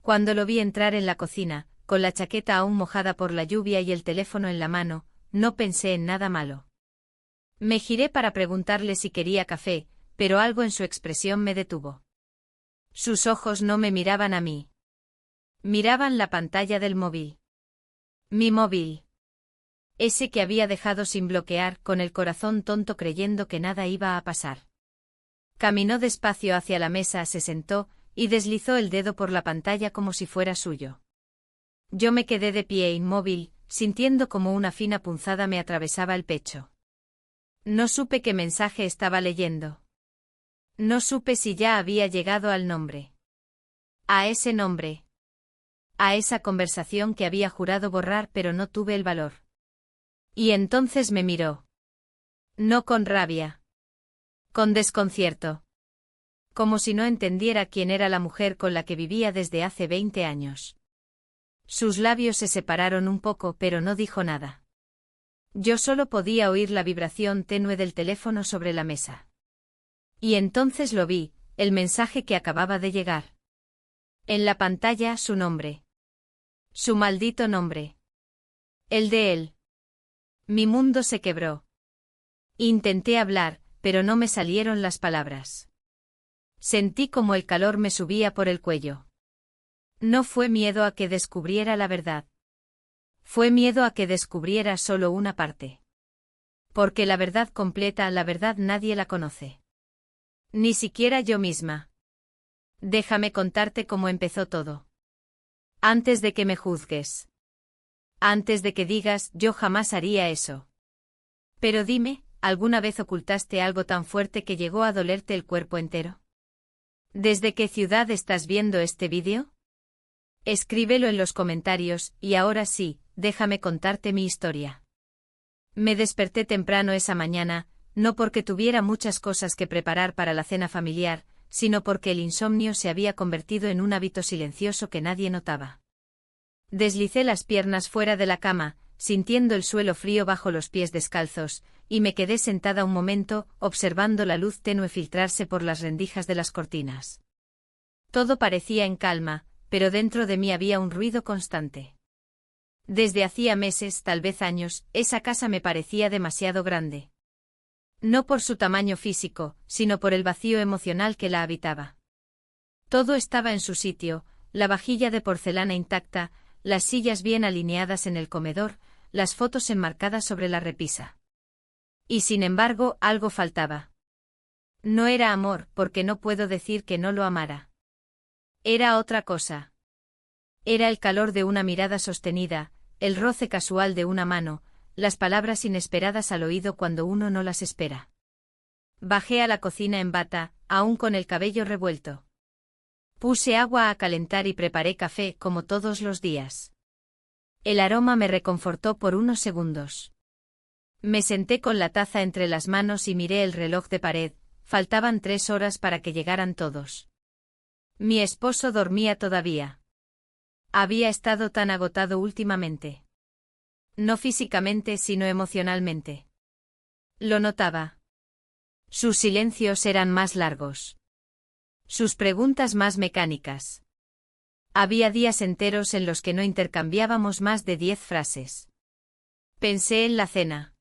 Cuando lo vi entrar en la cocina, con la chaqueta aún mojada por la lluvia y el teléfono en la mano, no pensé en nada malo. Me giré para preguntarle si quería café, pero algo en su expresión me detuvo. Sus ojos no me miraban a mí. Miraban la pantalla del móvil. Mi móvil. Ese que había dejado sin bloquear, con el corazón tonto creyendo que nada iba a pasar. Caminó despacio hacia la mesa, se sentó, y deslizó el dedo por la pantalla como si fuera suyo. Yo me quedé de pie inmóvil, sintiendo como una fina punzada me atravesaba el pecho. No supe qué mensaje estaba leyendo. No supe si ya había llegado al nombre. A ese nombre. A esa conversación que había jurado borrar, pero no tuve el valor. Y entonces me miró. No con rabia. Con desconcierto. Como si no entendiera quién era la mujer con la que vivía desde hace 20 años. Sus labios se separaron un poco, pero no dijo nada. Yo solo podía oír la vibración tenue del teléfono sobre la mesa. Y entonces lo vi, el mensaje que acababa de llegar. En la pantalla su nombre. Su maldito nombre. El de él. Mi mundo se quebró. Intenté hablar, pero no me salieron las palabras. Sentí como el calor me subía por el cuello. No fue miedo a que descubriera la verdad. Fue miedo a que descubriera solo una parte. Porque la verdad completa, la verdad nadie la conoce. Ni siquiera yo misma. Déjame contarte cómo empezó todo. Antes de que me juzgues. Antes de que digas, yo jamás haría eso. Pero dime, ¿alguna vez ocultaste algo tan fuerte que llegó a dolerte el cuerpo entero? ¿Desde qué ciudad estás viendo este vídeo? Escríbelo en los comentarios, y ahora sí, déjame contarte mi historia. Me desperté temprano esa mañana, no porque tuviera muchas cosas que preparar para la cena familiar, sino porque el insomnio se había convertido en un hábito silencioso que nadie notaba. Deslicé las piernas fuera de la cama, sintiendo el suelo frío bajo los pies descalzos, y me quedé sentada un momento, observando la luz tenue filtrarse por las rendijas de las cortinas. Todo parecía en calma, pero dentro de mí había un ruido constante. Desde hacía meses, tal vez años, esa casa me parecía demasiado grande. No por su tamaño físico, sino por el vacío emocional que la habitaba. Todo estaba en su sitio, la vajilla de porcelana intacta, las sillas bien alineadas en el comedor, las fotos enmarcadas sobre la repisa. Y sin embargo, algo faltaba. No era amor, porque no puedo decir que no lo amara. Era otra cosa. Era el calor de una mirada sostenida, el roce casual de una mano, las palabras inesperadas al oído cuando uno no las espera. Bajé a la cocina en bata, aún con el cabello revuelto. Puse agua a calentar y preparé café como todos los días. El aroma me reconfortó por unos segundos. Me senté con la taza entre las manos y miré el reloj de pared, faltaban 3 horas para que llegaran todos. Mi esposo dormía todavía. Había estado tan agotado últimamente. No físicamente, sino emocionalmente. Lo notaba. Sus silencios eran más largos. Sus preguntas más mecánicas. Había días enteros en los que no intercambiábamos más de 10 frases. Pensé en la cena.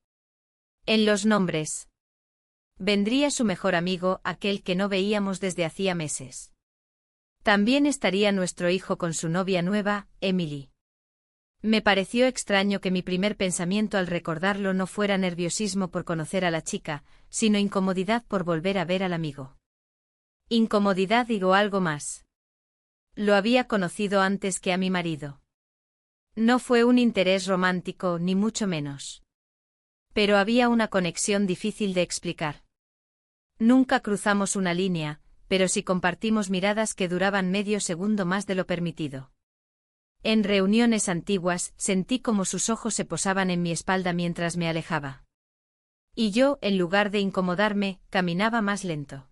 En los nombres. Vendría su mejor amigo, aquel que no veíamos desde hacía meses. También estaría nuestro hijo con su novia nueva, Emily. Me pareció extraño que mi primer pensamiento al recordarlo no fuera nerviosismo por conocer a la chica, sino incomodidad por volver a ver al amigo. Incomodidad y algo más. Lo había conocido antes que a mi marido. No fue un interés romántico, ni mucho menos. Pero había una conexión difícil de explicar. Nunca cruzamos una línea, pero sí compartimos miradas que duraban medio segundo más de lo permitido. En reuniones antiguas, sentí como sus ojos se posaban en mi espalda mientras me alejaba. Y yo, en lugar de incomodarme, caminaba más lento.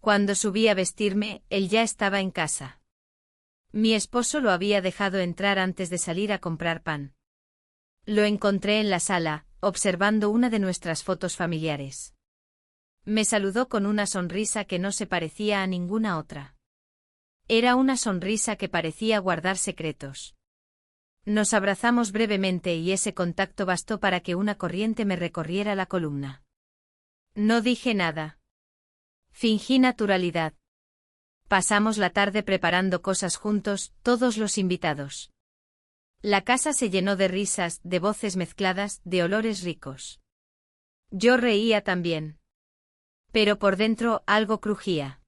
Cuando subí a vestirme, él ya estaba en casa. Mi esposo lo había dejado entrar antes de salir a comprar pan. Lo encontré en la sala, observando una de nuestras fotos familiares. Me saludó con una sonrisa que no se parecía a ninguna otra. Era una sonrisa que parecía guardar secretos. Nos abrazamos brevemente y ese contacto bastó para que una corriente me recorriera la columna. No dije nada. Fingí naturalidad. Pasamos la tarde preparando cosas juntos, todos los invitados. La casa se llenó de risas, de voces mezcladas, de olores ricos. Yo reía también. Pero por dentro algo crujía.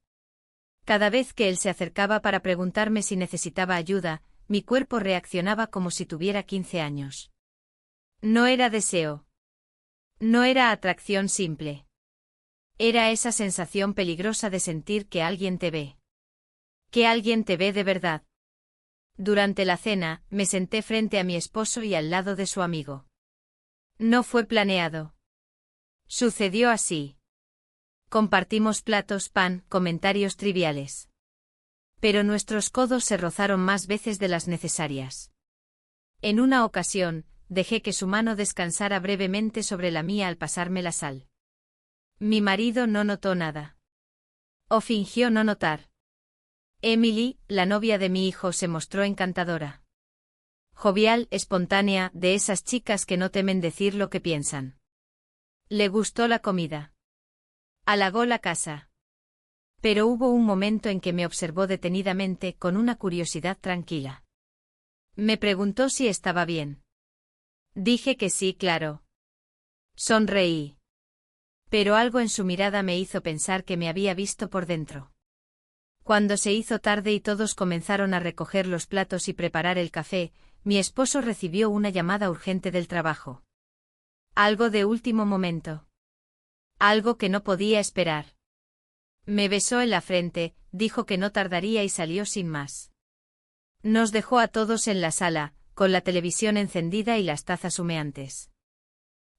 Cada vez que él se acercaba para preguntarme si necesitaba ayuda, mi cuerpo reaccionaba como si tuviera 15 años. No era deseo. No era atracción simple. Era esa sensación peligrosa de sentir que alguien te ve. Que alguien te ve de verdad. Durante la cena, me senté frente a mi esposo y al lado de su amigo. No fue planeado. Sucedió así. Compartimos platos, pan, comentarios triviales. Pero nuestros codos se rozaron más veces de las necesarias. En una ocasión, dejé que su mano descansara brevemente sobre la mía al pasarme la sal. Mi marido no notó nada. O fingió no notar. Emily, la novia de mi hijo, se mostró encantadora. Jovial, espontánea, de esas chicas que no temen decir lo que piensan. Le gustó la comida. Halagó la casa. Pero hubo un momento en que me observó detenidamente con una curiosidad tranquila. Me preguntó si estaba bien. Dije que sí, claro. Sonreí. Pero algo en su mirada me hizo pensar que me había visto por dentro. Cuando se hizo tarde y todos comenzaron a recoger los platos y preparar el café, mi esposo recibió una llamada urgente del trabajo. Algo de último momento. Algo que no podía esperar. Me besó en la frente, dijo que no tardaría y salió sin más. Nos dejó a todos en la sala, con la televisión encendida y las tazas humeantes.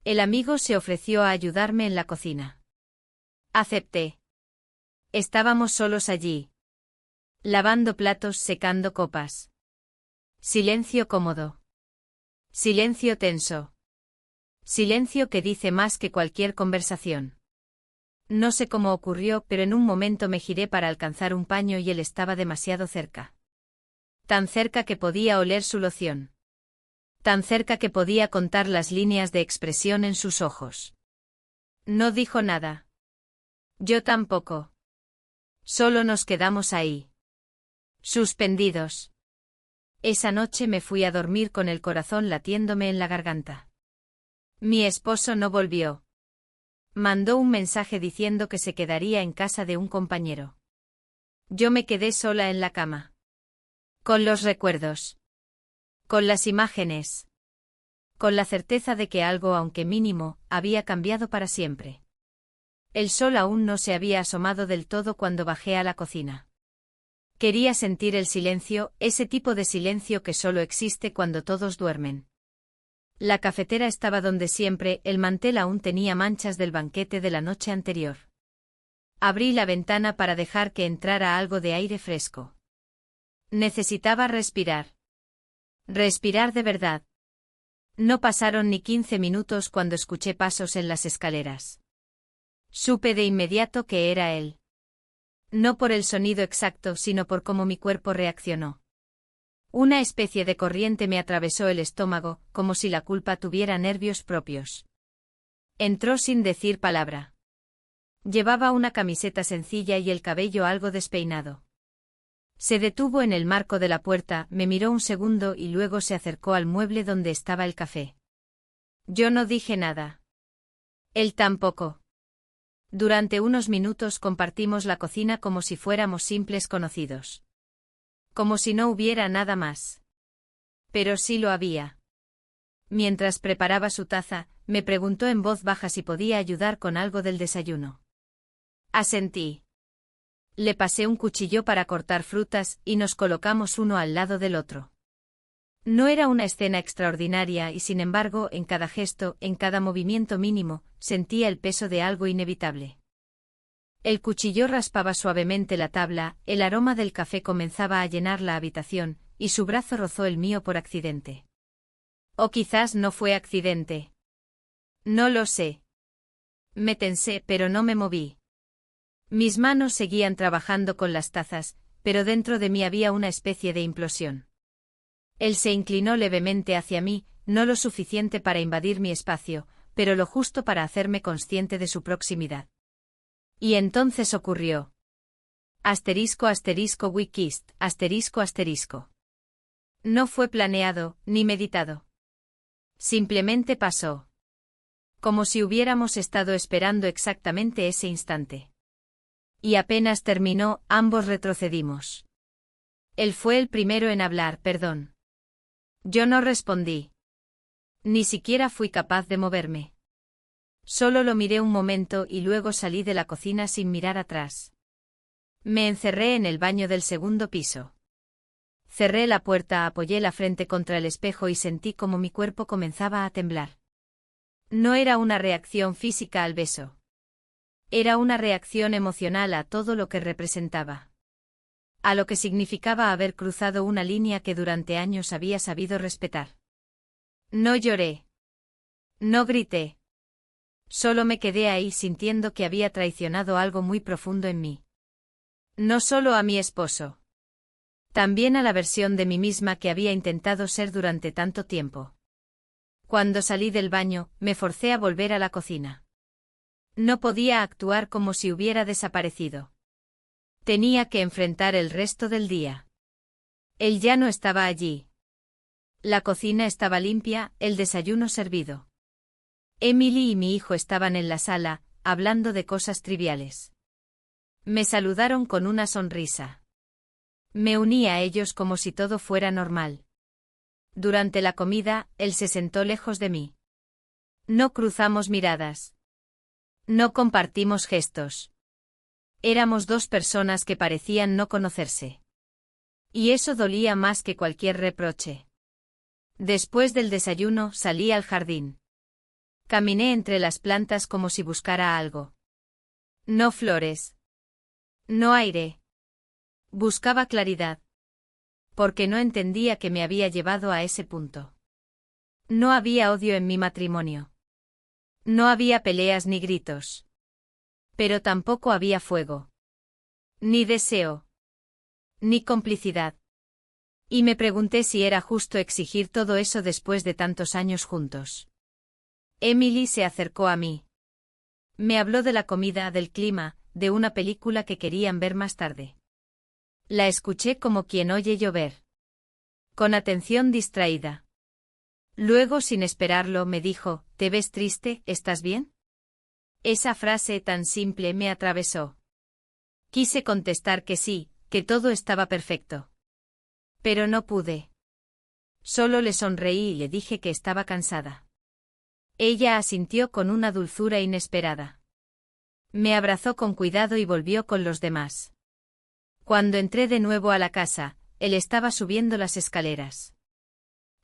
El amigo se ofreció a ayudarme en la cocina. Acepté. Estábamos solos allí. Lavando platos, secando copas. Silencio cómodo. Silencio tenso. Silencio que dice más que cualquier conversación. No sé cómo ocurrió, pero en un momento me giré para alcanzar un paño y él estaba demasiado cerca. Tan cerca que podía oler su loción. Tan cerca que podía contar las líneas de expresión en sus ojos. No dijo nada. Yo tampoco. Solo nos quedamos ahí. Suspendidos. Esa noche me fui a dormir con el corazón latiéndome en la garganta. Mi esposo no volvió. Mandó un mensaje diciendo que se quedaría en casa de un compañero. Yo me quedé sola en la cama. Con los recuerdos. Con las imágenes. Con la certeza de que algo, aunque mínimo, había cambiado para siempre. El sol aún no se había asomado del todo cuando bajé a la cocina. Quería sentir el silencio, ese tipo de silencio que solo existe cuando todos duermen. La cafetera estaba donde siempre, el mantel aún tenía manchas del banquete de la noche anterior. Abrí la ventana para dejar que entrara algo de aire fresco. Necesitaba respirar. Respirar de verdad. No pasaron ni 15 minutos cuando escuché pasos en las escaleras. Supe de inmediato que era él. No por el sonido exacto, sino por cómo mi cuerpo reaccionó. Una especie de corriente me atravesó el estómago, como si la culpa tuviera nervios propios. Entró sin decir palabra. Llevaba una camiseta sencilla y el cabello algo despeinado. Se detuvo en el marco de la puerta, me miró un segundo y luego se acercó al mueble donde estaba el café. Yo no dije nada. Él tampoco. Durante unos minutos compartimos la cocina como si fuéramos simples conocidos. Como si no hubiera nada más. Pero sí lo había. Mientras preparaba su taza, me preguntó en voz baja si podía ayudar con algo del desayuno. Asentí. Le pasé un cuchillo para cortar frutas y nos colocamos uno al lado del otro. No era una escena extraordinaria y sin embargo, en cada gesto, en cada movimiento mínimo, sentía el peso de algo inevitable. El cuchillo raspaba suavemente la tabla, el aroma del café comenzaba a llenar la habitación, y su brazo rozó el mío por accidente. O quizás no fue accidente. No lo sé. Me tensé, pero no me moví. Mis manos seguían trabajando con las tazas, pero dentro de mí había una especie de implosión. Él se inclinó levemente hacia mí, no lo suficiente para invadir mi espacio, pero lo justo para hacerme consciente de su proximidad. Y entonces ocurrió. We kissed, ***. No fue planeado, ni meditado. Simplemente pasó. Como si hubiéramos estado esperando exactamente ese instante. Y apenas terminó, ambos retrocedimos. Él fue el primero en hablar, perdón. Yo no respondí. Ni siquiera fui capaz de moverme. Solo lo miré un momento y luego salí de la cocina sin mirar atrás. Me encerré en el baño del segundo piso. Cerré la puerta, apoyé la frente contra el espejo y sentí como mi cuerpo comenzaba a temblar. No era una reacción física al beso. Era una reacción emocional a todo lo que representaba. A lo que significaba haber cruzado una línea que durante años había sabido respetar. No lloré. No grité. Solo me quedé ahí sintiendo que había traicionado algo muy profundo en mí. No solo a mi esposo. También a la versión de mí misma que había intentado ser durante tanto tiempo. Cuando salí del baño, me forcé a volver a la cocina. No podía actuar como si hubiera desaparecido. Tenía que enfrentar el resto del día. Él ya no estaba allí. La cocina estaba limpia, el desayuno servido. Emily y mi hijo estaban en la sala, hablando de cosas triviales. Me saludaron con una sonrisa. Me uní a ellos como si todo fuera normal. Durante la comida, él se sentó lejos de mí. No cruzamos miradas. No compartimos gestos. Éramos dos personas que parecían no conocerse. Y eso dolía más que cualquier reproche. Después del desayuno, salí al jardín. Caminé entre las plantas como si buscara algo. No flores. No aire. Buscaba claridad. Porque no entendía que me había llevado a ese punto. No había odio en mi matrimonio. No había peleas ni gritos. Pero tampoco había fuego. Ni deseo. Ni complicidad. Y me pregunté si era justo exigir todo eso después de tantos años juntos. Emily se acercó a mí. Me habló de la comida, del clima, de una película que querían ver más tarde. La escuché como quien oye llover. Con atención distraída. Luego, sin esperarlo, me dijo, ¿te ves triste? ¿Estás bien? Esa frase tan simple me atravesó. Quise contestar que sí, que todo estaba perfecto. Pero no pude. Solo le sonreí y le dije que estaba cansada. Ella asintió con una dulzura inesperada. Me abrazó con cuidado y volvió con los demás. Cuando entré de nuevo a la casa, él estaba subiendo las escaleras.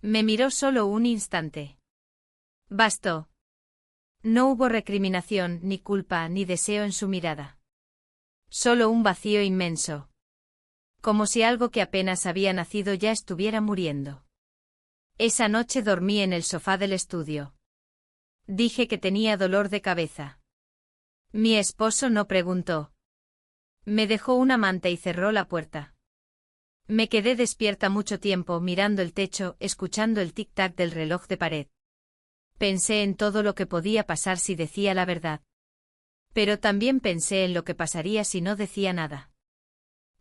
Me miró solo un instante. Bastó. No hubo recriminación, ni culpa, ni deseo en su mirada. Solo un vacío inmenso. Como si algo que apenas había nacido ya estuviera muriendo. Esa noche dormí en el sofá del estudio. Dije que tenía dolor de cabeza. Mi esposo no preguntó. Me dejó una manta y cerró la puerta. Me quedé despierta mucho tiempo mirando el techo, escuchando el tic-tac del reloj de pared. Pensé en todo lo que podía pasar si decía la verdad. Pero también pensé en lo que pasaría si no decía nada.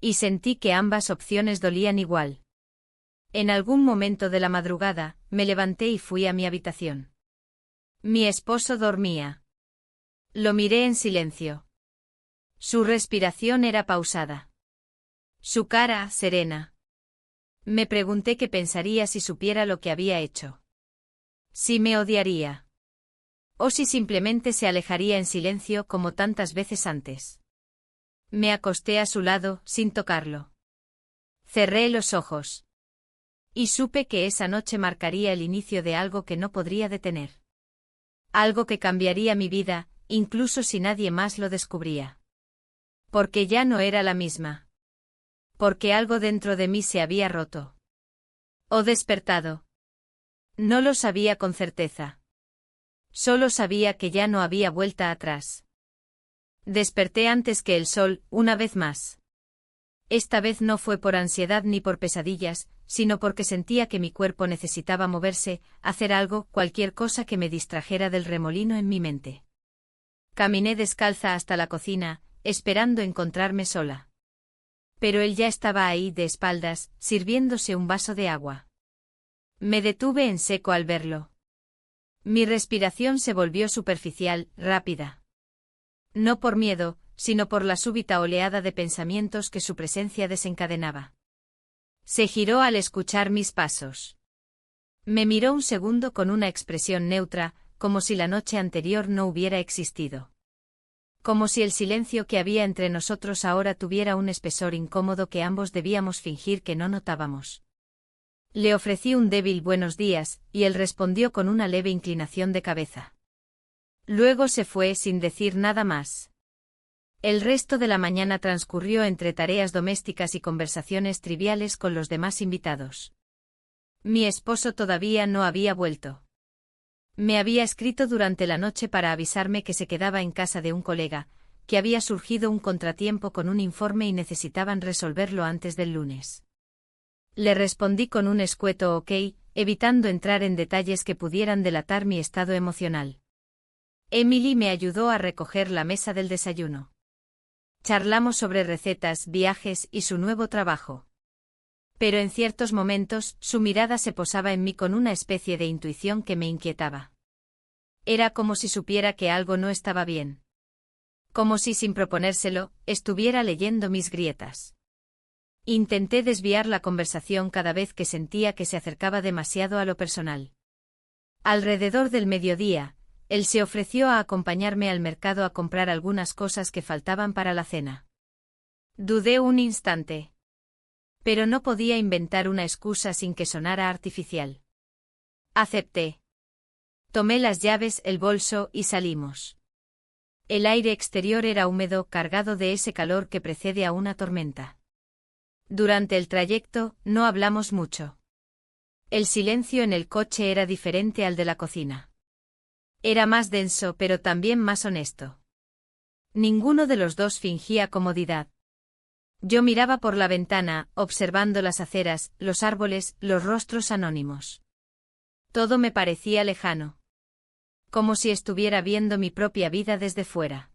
Y sentí que ambas opciones dolían igual. En algún momento de la madrugada, me levanté y fui a mi habitación. Mi esposo dormía. Lo miré en silencio. Su respiración era pausada. Su cara, serena. Me pregunté qué pensaría si supiera lo que había hecho. Si me odiaría. O si simplemente se alejaría en silencio como tantas veces antes. Me acosté a su lado, sin tocarlo. Cerré los ojos. Y supe que esa noche marcaría el inicio de algo que no podría detener. Algo que cambiaría mi vida, incluso si nadie más lo descubría. Porque ya no era la misma. Porque algo dentro de mí se había roto. O despertado. No lo sabía con certeza. Solo sabía que ya no había vuelta atrás. Desperté antes que el sol, una vez más. Esta vez no fue por ansiedad ni por pesadillas, sino porque sentía que mi cuerpo necesitaba moverse, hacer algo, cualquier cosa que me distrajera del remolino en mi mente. Caminé descalza hasta la cocina, esperando encontrarme sola. Pero él ya estaba ahí de espaldas, sirviéndose un vaso de agua. Me detuve en seco al verlo. Mi respiración se volvió superficial, rápida. No por miedo, sino por la súbita oleada de pensamientos que su presencia desencadenaba. Se giró al escuchar mis pasos. Me miró un segundo con una expresión neutra, como si la noche anterior no hubiera existido. Como si el silencio que había entre nosotros ahora tuviera un espesor incómodo que ambos debíamos fingir que no notábamos. Le ofrecí un débil buenos días, y él respondió con una leve inclinación de cabeza. Luego se fue sin decir nada más. El resto de la mañana transcurrió entre tareas domésticas y conversaciones triviales con los demás invitados. Mi esposo todavía no había vuelto. Me había escrito durante la noche para avisarme que se quedaba en casa de un colega, que había surgido un contratiempo con un informe y necesitaban resolverlo antes del lunes. Le respondí con un escueto ok, evitando entrar en detalles que pudieran delatar mi estado emocional. Emily me ayudó a recoger la mesa del desayuno. Charlamos sobre recetas, viajes y su nuevo trabajo. Pero en ciertos momentos, su mirada se posaba en mí con una especie de intuición que me inquietaba. Era como si supiera que algo no estaba bien. Como si, sin proponérselo, estuviera leyendo mis grietas. Intenté desviar la conversación cada vez que sentía que se acercaba demasiado a lo personal. Alrededor del mediodía, él se ofreció a acompañarme al mercado a comprar algunas cosas que faltaban para la cena. Dudé un instante. Pero no podía inventar una excusa sin que sonara artificial. Acepté. Tomé las llaves, el bolso y salimos. El aire exterior era húmedo, cargado de ese calor que precede a una tormenta. Durante el trayecto, no hablamos mucho. El silencio en el coche era diferente al de la cocina. Era más denso pero también más honesto. Ninguno de los dos fingía comodidad. Yo miraba por la ventana, observando las aceras, los árboles, los rostros anónimos. Todo me parecía lejano. Como si estuviera viendo mi propia vida desde fuera.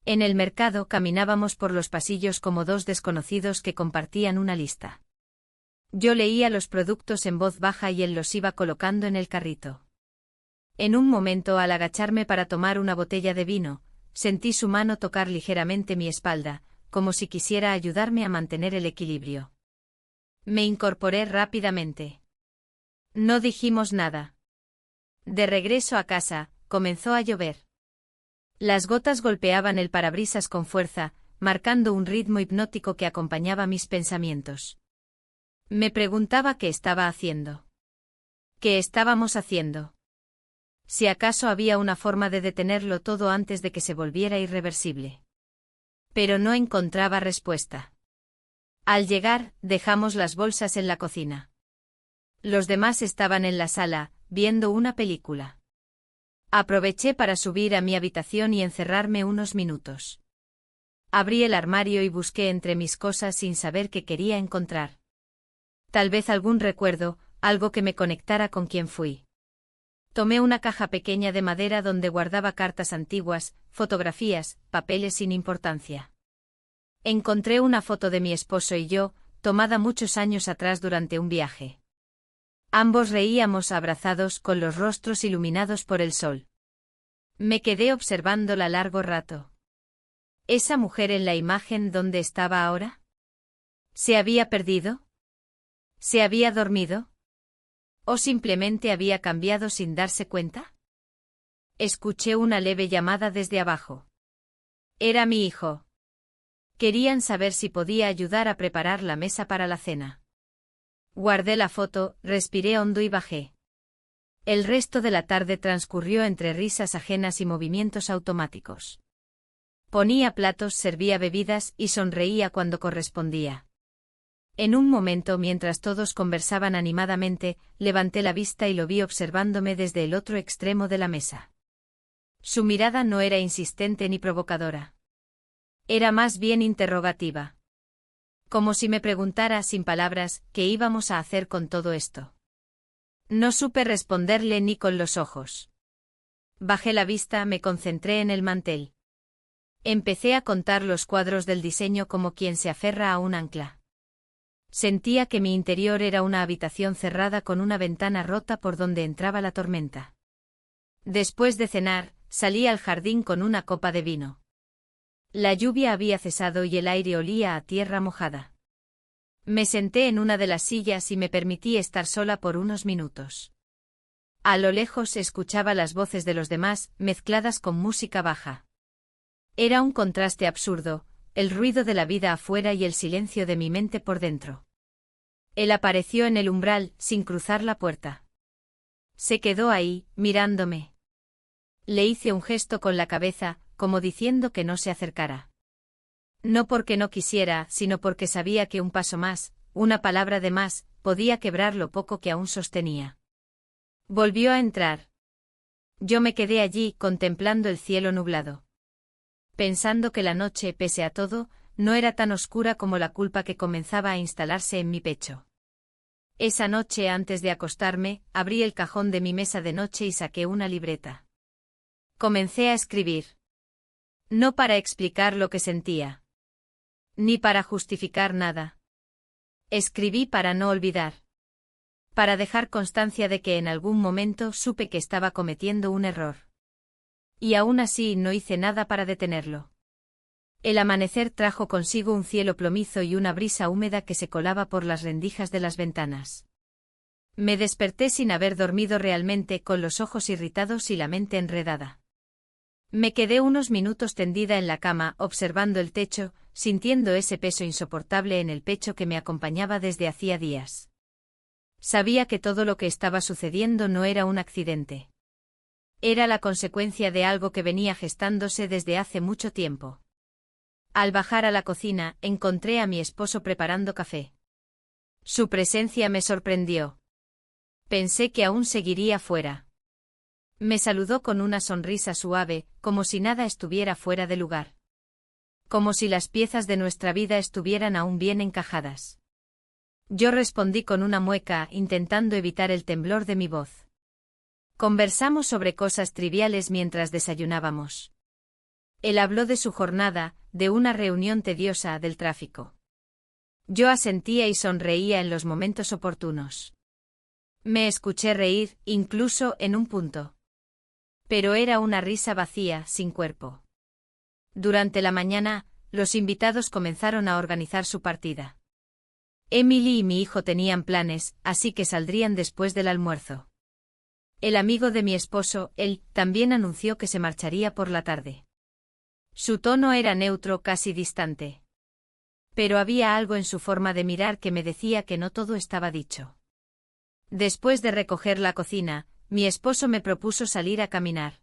En el mercado caminábamos por los pasillos como dos desconocidos que compartían una lista. Yo leía los productos en voz baja y él los iba colocando en el carrito. En un momento, al agacharme para tomar una botella de vino, sentí su mano tocar ligeramente mi espalda, como si quisiera ayudarme a mantener el equilibrio. Me incorporé rápidamente. No dijimos nada. De regreso a casa, comenzó a llover. Las gotas golpeaban el parabrisas con fuerza, marcando un ritmo hipnótico que acompañaba mis pensamientos. Me preguntaba qué estaba haciendo. ¿Qué estábamos haciendo? Si acaso había una forma de detenerlo todo antes de que se volviera irreversible. Pero no encontraba respuesta. Al llegar, dejamos las bolsas en la cocina. Los demás estaban en la sala, viendo una película. Aproveché para subir a mi habitación y encerrarme unos minutos. Abrí el armario y busqué entre mis cosas sin saber qué quería encontrar. Tal vez algún recuerdo, algo que me conectara con quien fui. Tomé una caja pequeña de madera donde guardaba cartas antiguas, fotografías, papeles sin importancia. Encontré una foto de mi esposo y yo, tomada muchos años atrás durante un viaje. Ambos reíamos abrazados con los rostros iluminados por el sol. Me quedé observándola largo rato. ¿Esa mujer en la imagen dónde estaba ahora? ¿Se había perdido? ¿Se había dormido? ¿O simplemente había cambiado sin darse cuenta? Escuché una leve llamada desde abajo. Era mi hijo. Querían saber si podía ayudar a preparar la mesa para la cena. Guardé la foto, respiré hondo y bajé. El resto de la tarde transcurrió entre risas ajenas y movimientos automáticos. Ponía platos, servía bebidas y sonreía cuando correspondía. En un momento, mientras todos conversaban animadamente, levanté la vista y lo vi observándome desde el otro extremo de la mesa. Su mirada no era insistente ni provocadora. Era más bien interrogativa. Como si me preguntara sin palabras qué íbamos a hacer con todo esto. No supe responderle ni con los ojos. Bajé la vista, me concentré en el mantel. Empecé a contar los cuadros del diseño como quien se aferra a un ancla. Sentía que mi interior era una habitación cerrada con una ventana rota por donde entraba la tormenta. Después de cenar, salí al jardín con una copa de vino. La lluvia había cesado y el aire olía a tierra mojada. Me senté en una de las sillas y me permití estar sola por unos minutos. A lo lejos escuchaba las voces de los demás, mezcladas con música baja. Era un contraste absurdo, el ruido de la vida afuera y el silencio de mi mente por dentro. Él apareció en el umbral, sin cruzar la puerta. Se quedó ahí, mirándome. Le hice un gesto con la cabeza, como diciendo que no se acercara. No porque no quisiera, sino porque sabía que un paso más, una palabra de más, podía quebrar lo poco que aún sostenía. Volvió a entrar. Yo me quedé allí, contemplando el cielo nublado. Pensando que la noche, pese a todo, no era tan oscura como la culpa que comenzaba a instalarse en mi pecho. Esa noche, antes de acostarme, abrí el cajón de mi mesa de noche y saqué una libreta. Comencé a escribir. No para explicar lo que sentía. Ni para justificar nada. Escribí para no olvidar. Para dejar constancia de que en algún momento supe que estaba cometiendo un error. Y aún así no hice nada para detenerlo. El amanecer trajo consigo un cielo plomizo y una brisa húmeda que se colaba por las rendijas de las ventanas. Me desperté sin haber dormido realmente, con los ojos irritados y la mente enredada. Me quedé unos minutos tendida en la cama, observando el techo, sintiendo ese peso insoportable en el pecho que me acompañaba desde hacía días. Sabía que todo lo que estaba sucediendo no era un accidente. Era la consecuencia de algo que venía gestándose desde hace mucho tiempo. Al bajar a la cocina, encontré a mi esposo preparando café. Su presencia me sorprendió. Pensé que aún seguiría fuera. Me saludó con una sonrisa suave, como si nada estuviera fuera de lugar. Como si las piezas de nuestra vida estuvieran aún bien encajadas. Yo respondí con una mueca, intentando evitar el temblor de mi voz. Conversamos sobre cosas triviales mientras desayunábamos. Él habló de su jornada, de una reunión tediosa, del tráfico. Yo asentía y sonreía en los momentos oportunos. Me escuché reír, incluso en un punto. Pero era una risa vacía, sin cuerpo. Durante la mañana, los invitados comenzaron a organizar su partida. Emily y mi hijo tenían planes, así que saldrían después del almuerzo. El amigo de mi esposo, él, también anunció que se marcharía por la tarde. Su tono era neutro, casi distante. Pero había algo en su forma de mirar que me decía que no todo estaba dicho. Después de recoger la cocina, mi esposo me propuso salir a caminar.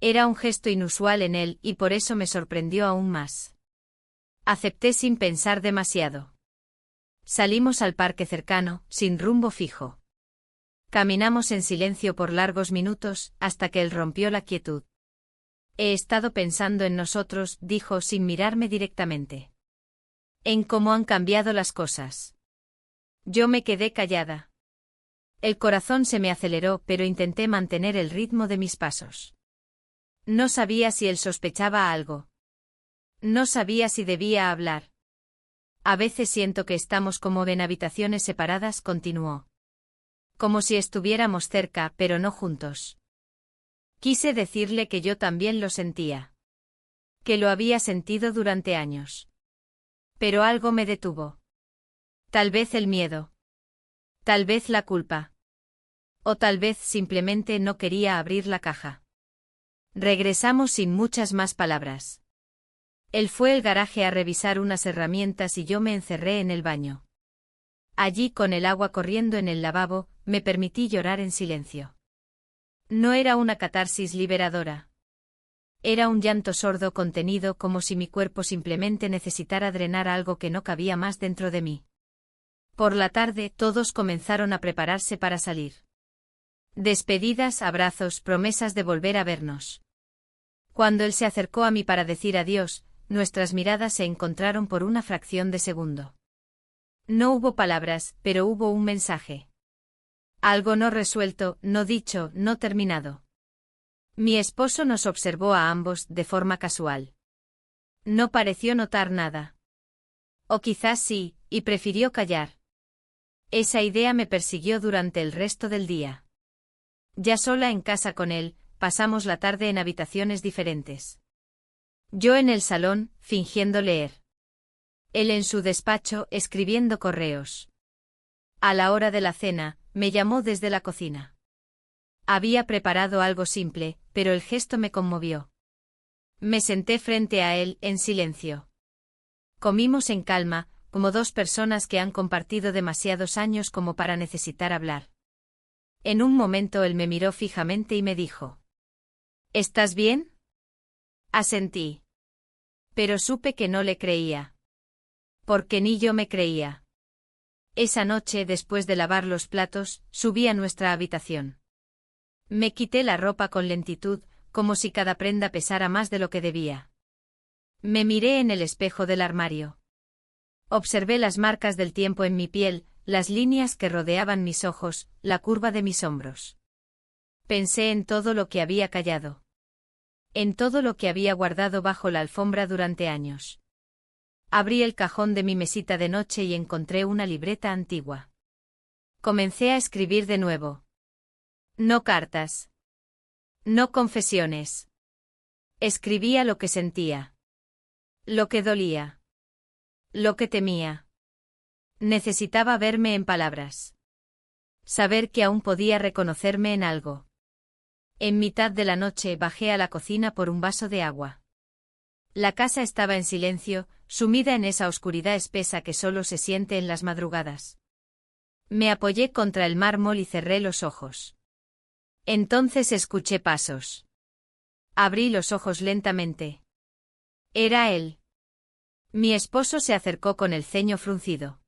Era un gesto inusual en él y por eso me sorprendió aún más. Acepté sin pensar demasiado. Salimos al parque cercano, sin rumbo fijo. Caminamos en silencio por largos minutos, hasta que él rompió la quietud. He estado pensando en nosotros, dijo sin mirarme directamente. En cómo han cambiado las cosas. Yo me quedé callada. El corazón se me aceleró, pero intenté mantener el ritmo de mis pasos. No sabía si él sospechaba algo. No sabía si debía hablar. A veces siento que estamos como en habitaciones separadas, continuó. Como si estuviéramos cerca, pero no juntos. Quise decirle que yo también lo sentía. Que lo había sentido durante años. Pero algo me detuvo. Tal vez el miedo. Tal vez la culpa. O tal vez simplemente no quería abrir la caja. Regresamos sin muchas más palabras. Él fue al garaje a revisar unas herramientas y yo me encerré en el baño. Allí, con el agua corriendo en el lavabo, me permití llorar en silencio. No era una catarsis liberadora. Era un llanto sordo, contenido, como si mi cuerpo simplemente necesitara drenar algo que no cabía más dentro de mí. Por la tarde, todos comenzaron a prepararse para salir. Despedidas, abrazos, promesas de volver a vernos. Cuando él se acercó a mí para decir adiós, nuestras miradas se encontraron por una fracción de segundo. No hubo palabras, pero hubo un mensaje. Algo no resuelto, no dicho, no terminado. Mi esposo nos observó a ambos de forma casual. No pareció notar nada. O quizás sí, y prefirió callar. Esa idea me persiguió durante el resto del día. Ya sola en casa con él, pasamos la tarde en habitaciones diferentes. Yo en el salón, fingiendo leer. Él en su despacho, escribiendo correos. A la hora de la cena, me llamó desde la cocina. Había preparado algo simple, pero el gesto me conmovió. Me senté frente a él, en silencio. Comimos en calma, como dos personas que han compartido demasiados años como para necesitar hablar. En un momento él me miró fijamente y me dijo: ¿Estás bien? Asentí. Pero supe que no le creía. Porque ni yo me creía. Esa noche, después de lavar los platos, subí a nuestra habitación. Me quité la ropa con lentitud, como si cada prenda pesara más de lo que debía. Me miré en el espejo del armario. Observé las marcas del tiempo en mi piel, las líneas que rodeaban mis ojos, la curva de mis hombros. Pensé en todo lo que había callado. En todo lo que había guardado bajo la alfombra durante años. Abrí el cajón de mi mesita de noche y encontré una libreta antigua. Comencé a escribir de nuevo. No cartas. No confesiones. Escribía lo que sentía. Lo que dolía. Lo que temía. Necesitaba verme en palabras. Saber que aún podía reconocerme en algo. En mitad de la noche bajé a la cocina por un vaso de agua. La casa estaba en silencio, sumida en esa oscuridad espesa que solo se siente en las madrugadas. Me apoyé contra el mármol y cerré los ojos. Entonces escuché pasos. Abrí los ojos lentamente. Era él. Mi esposo se acercó con el ceño fruncido.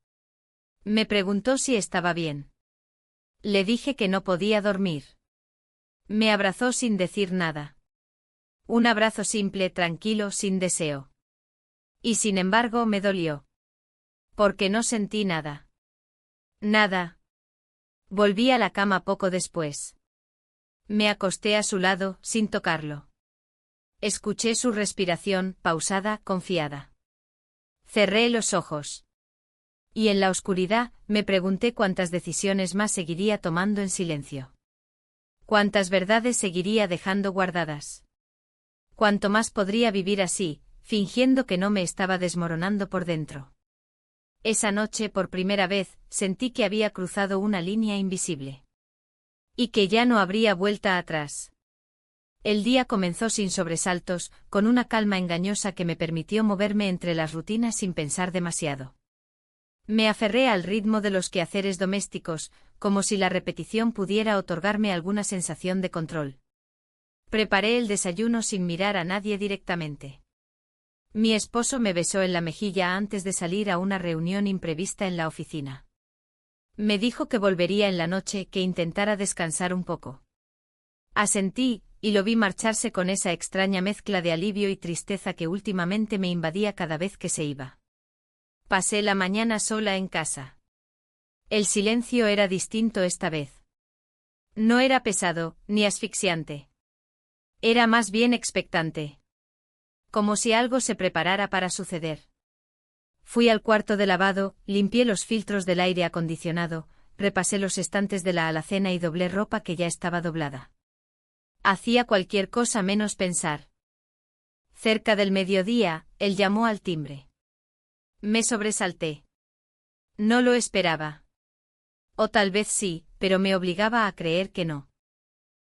Me preguntó si estaba bien. Le dije que no podía dormir. Me abrazó sin decir nada. Un abrazo simple, tranquilo, sin deseo. Y sin embargo me dolió. Porque no sentí nada. Nada. Volví a la cama poco después. Me acosté a su lado, sin tocarlo. Escuché su respiración, pausada, confiada. Cerré los ojos. Y en la oscuridad, me pregunté cuántas decisiones más seguiría tomando en silencio. Cuántas verdades seguiría dejando guardadas. Cuánto más podría vivir así, fingiendo que no me estaba desmoronando por dentro. Esa noche, por primera vez, sentí que había cruzado una línea invisible. Y que ya no habría vuelta atrás. El día comenzó sin sobresaltos, con una calma engañosa que me permitió moverme entre las rutinas sin pensar demasiado. Me aferré al ritmo de los quehaceres domésticos, como si la repetición pudiera otorgarme alguna sensación de control. Preparé el desayuno sin mirar a nadie directamente. Mi esposo me besó en la mejilla antes de salir a una reunión imprevista en la oficina. Me dijo que volvería en la noche, que intentara descansar un poco. Asentí, y lo vi marcharse con esa extraña mezcla de alivio y tristeza que últimamente me invadía cada vez que se iba. Pasé la mañana sola en casa. El silencio era distinto esta vez. No era pesado, ni asfixiante. Era más bien expectante. Como si algo se preparara para suceder. Fui al cuarto de lavado, limpié los filtros del aire acondicionado, repasé los estantes de la alacena y doblé ropa que ya estaba doblada. Hacía cualquier cosa menos pensar. Cerca del mediodía, él llamó al timbre. Me sobresalté. No lo esperaba. O tal vez sí, pero me obligaba a creer que no.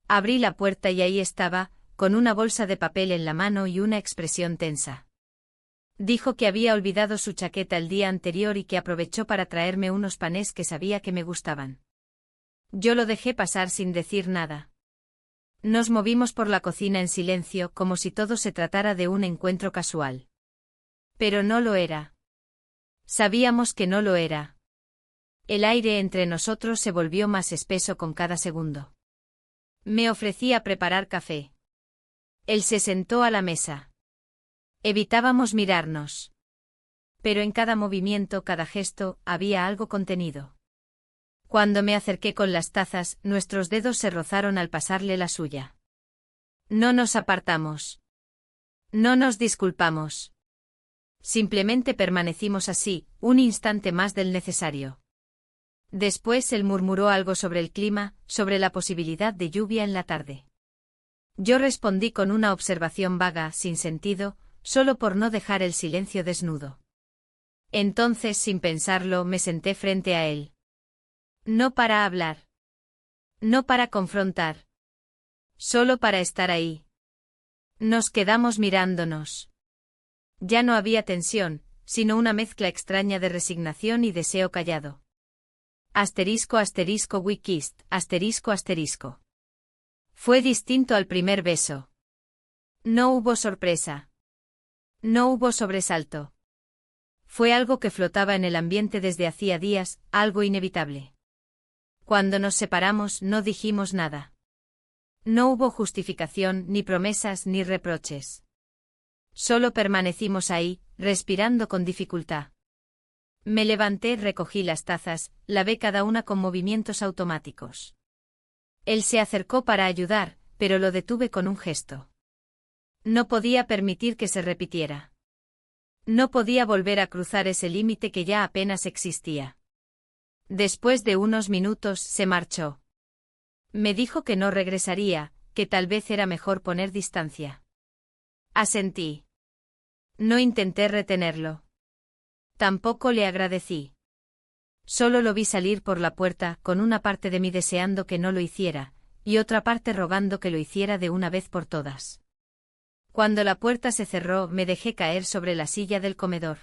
Abrí la puerta y ahí estaba, con una bolsa de papel en la mano y una expresión tensa. Dijo que había olvidado su chaqueta el día anterior y que aprovechó para traerme unos panés que sabía que me gustaban. Yo lo dejé pasar sin decir nada. Nos movimos por la cocina en silencio, como si todo se tratara de un encuentro casual. Pero no lo era. Sabíamos que no lo era. El aire entre nosotros se volvió más espeso con cada segundo. Me ofrecí a preparar café. Él se sentó a la mesa. Evitábamos mirarnos. Pero en cada movimiento, cada gesto, había algo contenido. Cuando me acerqué con las tazas, nuestros dedos se rozaron al pasarle la suya. No nos apartamos. No nos disculpamos. Simplemente permanecimos así, un instante más del necesario. Después él murmuró algo sobre el clima, sobre la posibilidad de lluvia en la tarde. Yo respondí con una observación vaga, sin sentido, solo por no dejar el silencio desnudo. Entonces, sin pensarlo, me senté frente a él. No para hablar. No para confrontar. Solo para estar ahí. Nos quedamos mirándonos. Ya no había tensión, sino una mezcla extraña de resignación y deseo callado. Asterisco asterisco we kissed, asterisco asterisco. Fue distinto al primer beso. No hubo sorpresa. No hubo sobresalto. Fue algo que flotaba en el ambiente desde hacía días, algo inevitable. Cuando nos separamos no dijimos nada. No hubo justificación, ni promesas, ni reproches. Solo permanecimos ahí, respirando con dificultad. Me levanté, recogí las tazas, lavé cada una con movimientos automáticos. Él se acercó para ayudar, pero lo detuve con un gesto. No podía permitir que se repitiera. No podía volver a cruzar ese límite que ya apenas existía. Después de unos minutos, se marchó. Me dijo que no regresaría, que tal vez era mejor poner distancia. Asentí. No intenté retenerlo. Tampoco le agradecí. Solo lo vi salir por la puerta, con una parte de mí deseando que no lo hiciera, y otra parte rogando que lo hiciera de una vez por todas. Cuando la puerta se cerró, me dejé caer sobre la silla del comedor.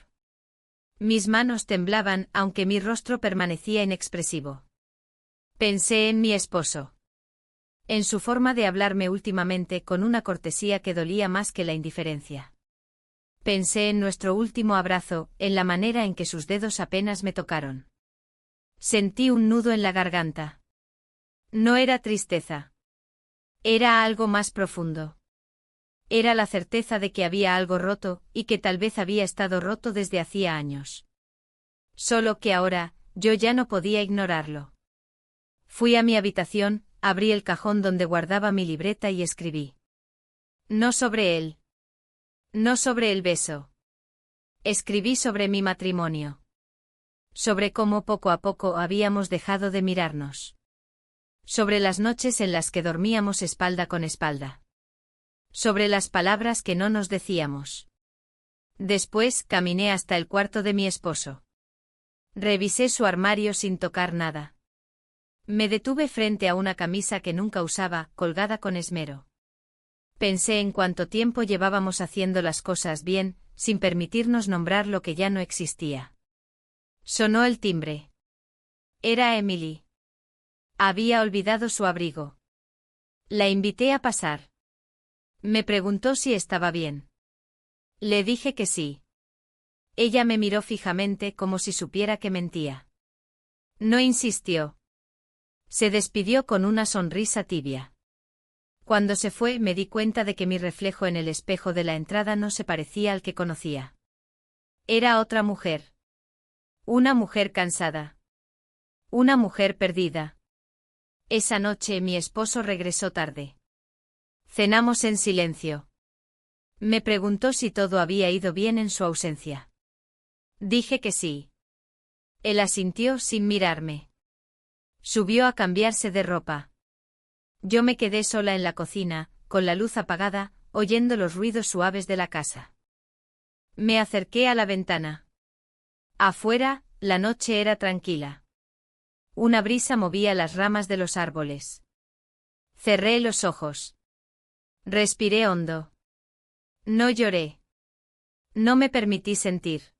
Mis manos temblaban, aunque mi rostro permanecía inexpresivo. Pensé en mi esposo. En su forma de hablarme últimamente con una cortesía que dolía más que la indiferencia. Pensé en nuestro último abrazo, en la manera en que sus dedos apenas me tocaron. Sentí un nudo en la garganta. No era tristeza. Era algo más profundo. Era la certeza de que había algo roto, y que tal vez había estado roto desde hacía años. Solo que ahora, yo ya no podía ignorarlo. Fui a mi habitación, abrí el cajón donde guardaba mi libreta y escribí. No sobre él. No sobre el beso. Escribí sobre mi matrimonio. Sobre cómo poco a poco habíamos dejado de mirarnos. Sobre las noches en las que dormíamos espalda con espalda. Sobre las palabras que no nos decíamos. Después caminé hasta el cuarto de mi esposo. Revisé su armario sin tocar nada. Me detuve frente a una camisa que nunca usaba, colgada con esmero. Pensé en cuánto tiempo llevábamos haciendo las cosas bien, sin permitirnos nombrar lo que ya no existía. Sonó el timbre. Era Emily. Había olvidado su abrigo. La invité a pasar. Me preguntó si estaba bien. Le dije que sí. Ella me miró fijamente como si supiera que mentía. No insistió. Se despidió con una sonrisa tibia. Cuando se fue, me di cuenta de que mi reflejo en el espejo de la entrada no se parecía al que conocía. Era otra mujer. Una mujer cansada. Una mujer perdida. Esa noche mi esposo regresó tarde. Cenamos en silencio. Me preguntó si todo había ido bien en su ausencia. Dije que sí. Él asintió sin mirarme. Subió a cambiarse de ropa. Yo me quedé sola en la cocina, con la luz apagada, oyendo los ruidos suaves de la casa. Me acerqué a la ventana. Afuera, la noche era tranquila. Una brisa movía las ramas de los árboles. Cerré los ojos. Respiré hondo. No lloré. No me permití sentir.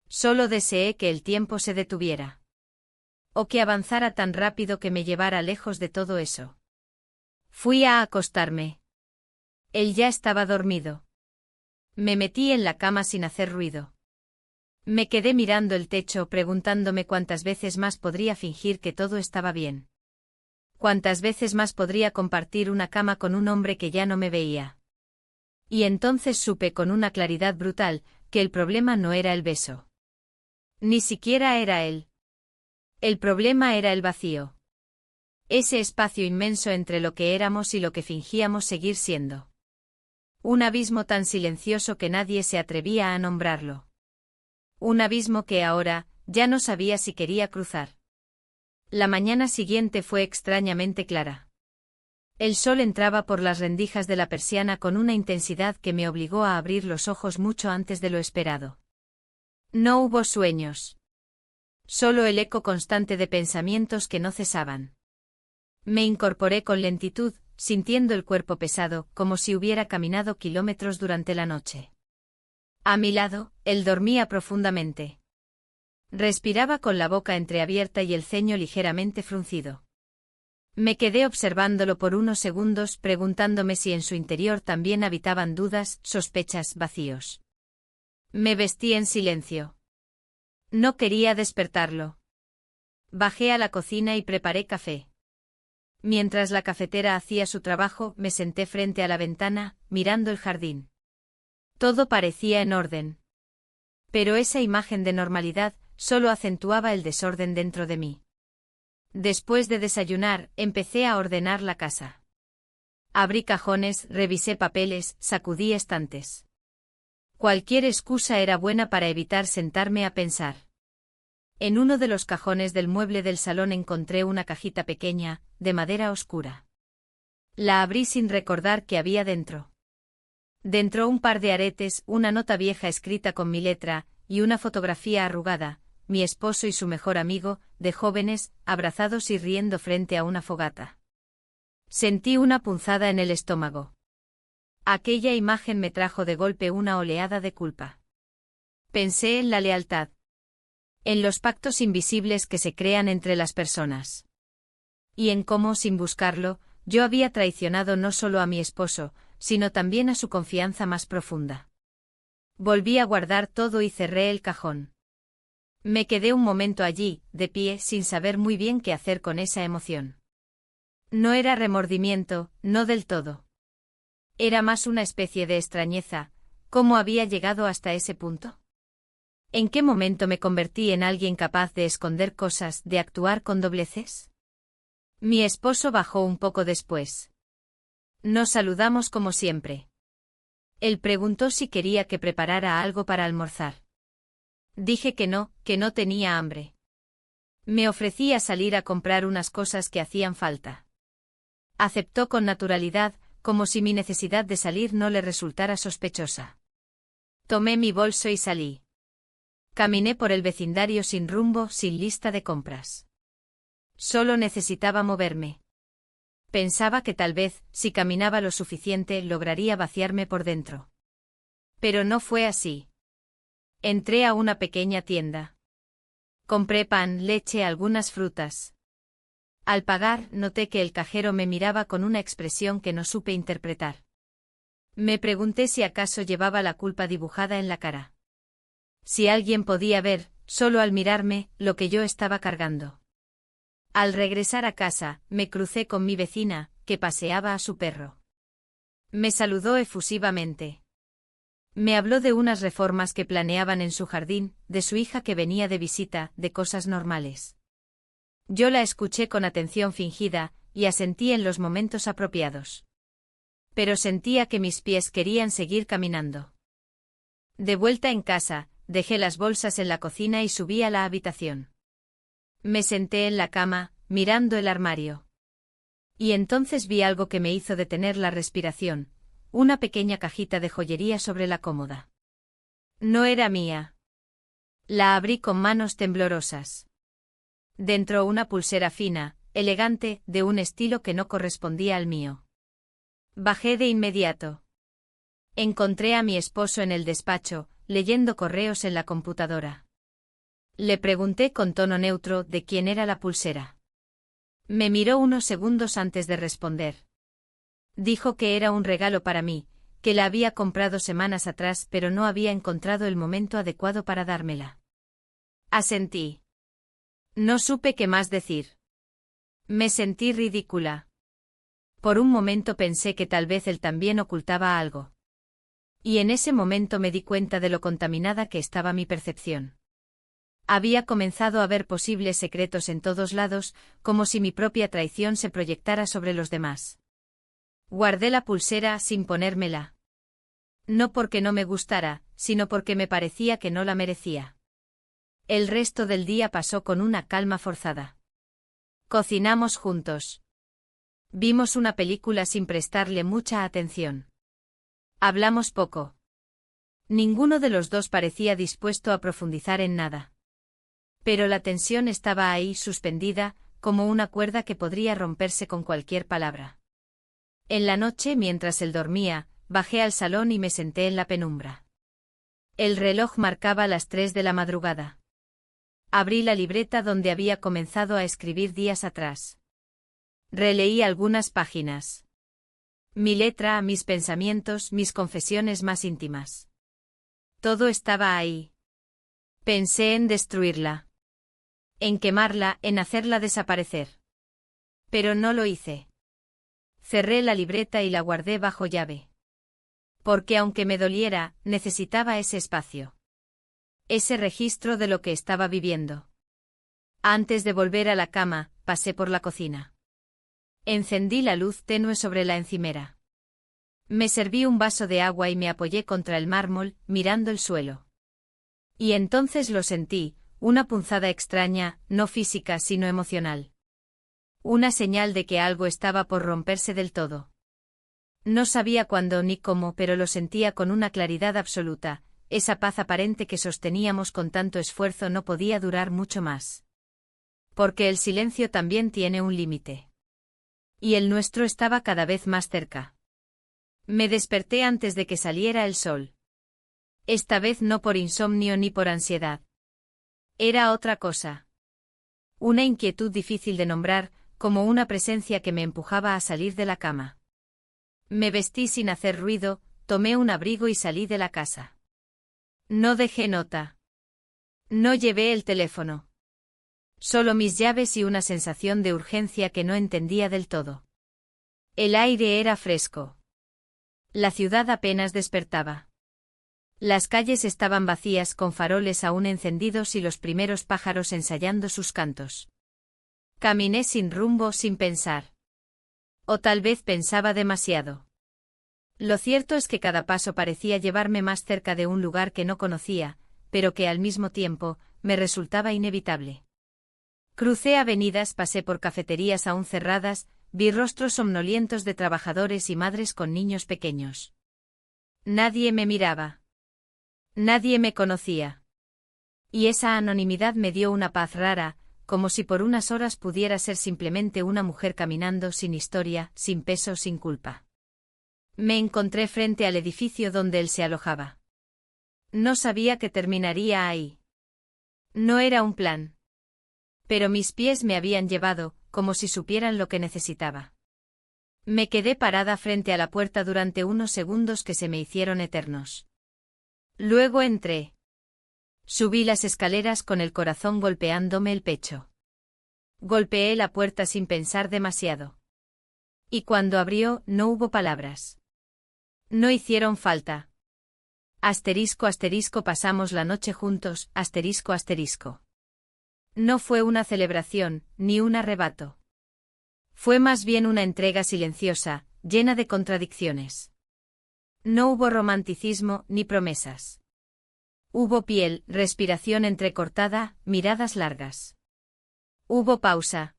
Solo deseé que el tiempo se detuviera. O que avanzara tan rápido que me llevara lejos de todo eso. Fui a acostarme. Él ya estaba dormido. Me metí en la cama sin hacer ruido. Me quedé mirando el techo preguntándome cuántas veces más podría fingir que todo estaba bien. Cuántas veces más podría compartir una cama con un hombre que ya no me veía. Y entonces supe con una claridad brutal que el problema no era el beso. Ni siquiera era él. El problema era el vacío. Ese espacio inmenso entre lo que éramos y lo que fingíamos seguir siendo. Un abismo tan silencioso que nadie se atrevía a nombrarlo. Un abismo que ahora, ya no sabía si quería cruzar. La mañana siguiente fue extrañamente clara. El sol entraba por las rendijas de la persiana con una intensidad que me obligó a abrir los ojos mucho antes de lo esperado. No hubo sueños. Solo el eco constante de pensamientos que no cesaban. Me incorporé con lentitud, sintiendo el cuerpo pesado, como si hubiera caminado kilómetros durante la noche. A mi lado, él dormía profundamente. Respiraba con la boca entreabierta y el ceño ligeramente fruncido. Me quedé observándolo por unos segundos, preguntándome si en su interior también habitaban dudas, sospechas, vacíos. Me vestí en silencio. No quería despertarlo. Bajé a la cocina y preparé café. Mientras la cafetera hacía su trabajo, me senté frente a la ventana, mirando el jardín. Todo parecía en orden. Pero esa imagen de normalidad solo acentuaba el desorden dentro de mí. Después de desayunar, empecé a ordenar la casa. Abrí cajones, revisé papeles, sacudí estantes. Cualquier excusa era buena para evitar sentarme a pensar. En uno de los cajones del mueble del salón encontré una cajita pequeña, de madera oscura. La abrí sin recordar qué había dentro. Dentro un par de aretes, una nota vieja escrita con mi letra, y una fotografía arrugada, mi esposo y su mejor amigo, de jóvenes, abrazados y riendo frente a una fogata. Sentí una punzada en el estómago. Aquella imagen me trajo de golpe una oleada de culpa. Pensé en la lealtad. En los pactos invisibles que se crean entre las personas. Y en cómo, sin buscarlo, yo había traicionado no solo a mi esposo, sino también a su confianza más profunda. Volví a guardar todo y cerré el cajón. Me quedé un momento allí, de pie, sin saber muy bien qué hacer con esa emoción. No era remordimiento, no del todo. Era más una especie de extrañeza. ¿Cómo había llegado hasta ese punto? ¿En qué momento me convertí en alguien capaz de esconder cosas, de actuar con dobleces? Mi esposo bajó un poco después. Nos saludamos como siempre. Él preguntó si quería que preparara algo para almorzar. Dije que no tenía hambre. Me ofrecí a salir a comprar unas cosas que hacían falta. Aceptó con naturalidad, como si mi necesidad de salir no le resultara sospechosa. Tomé mi bolso y salí. Caminé por el vecindario sin rumbo, sin lista de compras. Solo necesitaba moverme. Pensaba que tal vez, si caminaba lo suficiente, lograría vaciarme por dentro. Pero no fue así. Entré a una pequeña tienda. Compré pan, leche, algunas frutas. Al pagar, noté que el cajero me miraba con una expresión que no supe interpretar. Me pregunté si acaso llevaba la culpa dibujada en la cara. Si alguien podía ver, solo al mirarme, lo que yo estaba cargando. Al regresar a casa, me crucé con mi vecina, que paseaba a su perro. Me saludó efusivamente. Me habló de unas reformas que planeaban en su jardín, de su hija que venía de visita, de cosas normales. Yo la escuché con atención fingida, y asentí en los momentos apropiados. Pero sentía que mis pies querían seguir caminando. De vuelta en casa, dejé las bolsas en la cocina y subí a la habitación. Me senté en la cama, mirando el armario. Y entonces vi algo que me hizo detener la respiración. Una pequeña cajita de joyería sobre la cómoda. No era mía. La abrí con manos temblorosas. Dentro una pulsera fina, elegante, de un estilo que no correspondía al mío. Bajé de inmediato. Encontré a mi esposo en el despacho, leyendo correos en la computadora. Le pregunté con tono neutro de quién era la pulsera. Me miró unos segundos antes de responder. Dijo que era un regalo para mí, que la había comprado semanas atrás pero no había encontrado el momento adecuado para dármela. Asentí. No supe qué más decir. Me sentí ridícula. Por un momento pensé que tal vez él también ocultaba algo. Y en ese momento me di cuenta de lo contaminada que estaba mi percepción. Había comenzado a ver posibles secretos en todos lados, como si mi propia traición se proyectara sobre los demás. Guardé la pulsera sin ponérmela. No porque no me gustara, sino porque me parecía que no la merecía. El resto del día pasó con una calma forzada. Cocinamos juntos. Vimos una película sin prestarle mucha atención. Hablamos poco. Ninguno de los dos parecía dispuesto a profundizar en nada. Pero la tensión estaba ahí suspendida, como una cuerda que podría romperse con cualquier palabra. En la noche, mientras él dormía, bajé al salón y me senté en la penumbra. El reloj marcaba las 3 de la madrugada. Abrí la libreta donde había comenzado a escribir días atrás. Releí algunas páginas. Mi letra, mis pensamientos, mis confesiones más íntimas. Todo estaba ahí. Pensé en destruirla. En quemarla, en hacerla desaparecer. Pero no lo hice. Cerré la libreta y la guardé bajo llave. Porque aunque me doliera, necesitaba ese espacio. Ese registro de lo que estaba viviendo. Antes de volver a la cama, pasé por la cocina. Encendí la luz tenue sobre la encimera. Me serví un vaso de agua y me apoyé contra el mármol, mirando el suelo. Y entonces lo sentí, una punzada extraña, no física sino emocional. Una señal de que algo estaba por romperse del todo. No sabía cuándo ni cómo, pero lo sentía con una claridad absoluta. Esa paz aparente que sosteníamos con tanto esfuerzo no podía durar mucho más. Porque el silencio también tiene un límite. Y el nuestro estaba cada vez más cerca. Me desperté antes de que saliera el sol. Esta vez no por insomnio ni por ansiedad. Era otra cosa. Una inquietud difícil de nombrar, como una presencia que me empujaba a salir de la cama. Me vestí sin hacer ruido, tomé un abrigo y salí de la casa. No dejé nota. No llevé el teléfono. Solo mis llaves y una sensación de urgencia que no entendía del todo. El aire era fresco. La ciudad apenas despertaba. Las calles estaban vacías con faroles aún encendidos y los primeros pájaros ensayando sus cantos. Caminé sin rumbo, sin pensar. O tal vez pensaba demasiado. Lo cierto es que cada paso parecía llevarme más cerca de un lugar que no conocía, pero que al mismo tiempo, me resultaba inevitable. Crucé avenidas, pasé por cafeterías aún cerradas, vi rostros somnolientos de trabajadores y madres con niños pequeños. Nadie me miraba. Nadie me conocía. Y esa anonimidad me dio una paz rara, como si por unas horas pudiera ser simplemente una mujer caminando sin historia, sin peso, sin culpa. Me encontré frente al edificio donde él se alojaba. No sabía que terminaría ahí. No era un plan. Pero mis pies me habían llevado, como si supieran lo que necesitaba. Me quedé parada frente a la puerta durante unos segundos que se me hicieron eternos. Luego entré. Subí las escaleras con el corazón golpeándome el pecho. Golpeé la puerta sin pensar demasiado. Y cuando abrió, no hubo palabras. No hicieron falta. Asterisco asterisco pasamos la noche juntos, asterisco asterisco. No fue una celebración, ni un arrebato. Fue más bien una entrega silenciosa, llena de contradicciones. No hubo romanticismo, ni promesas. Hubo piel, respiración entrecortada, miradas largas. Hubo pausa.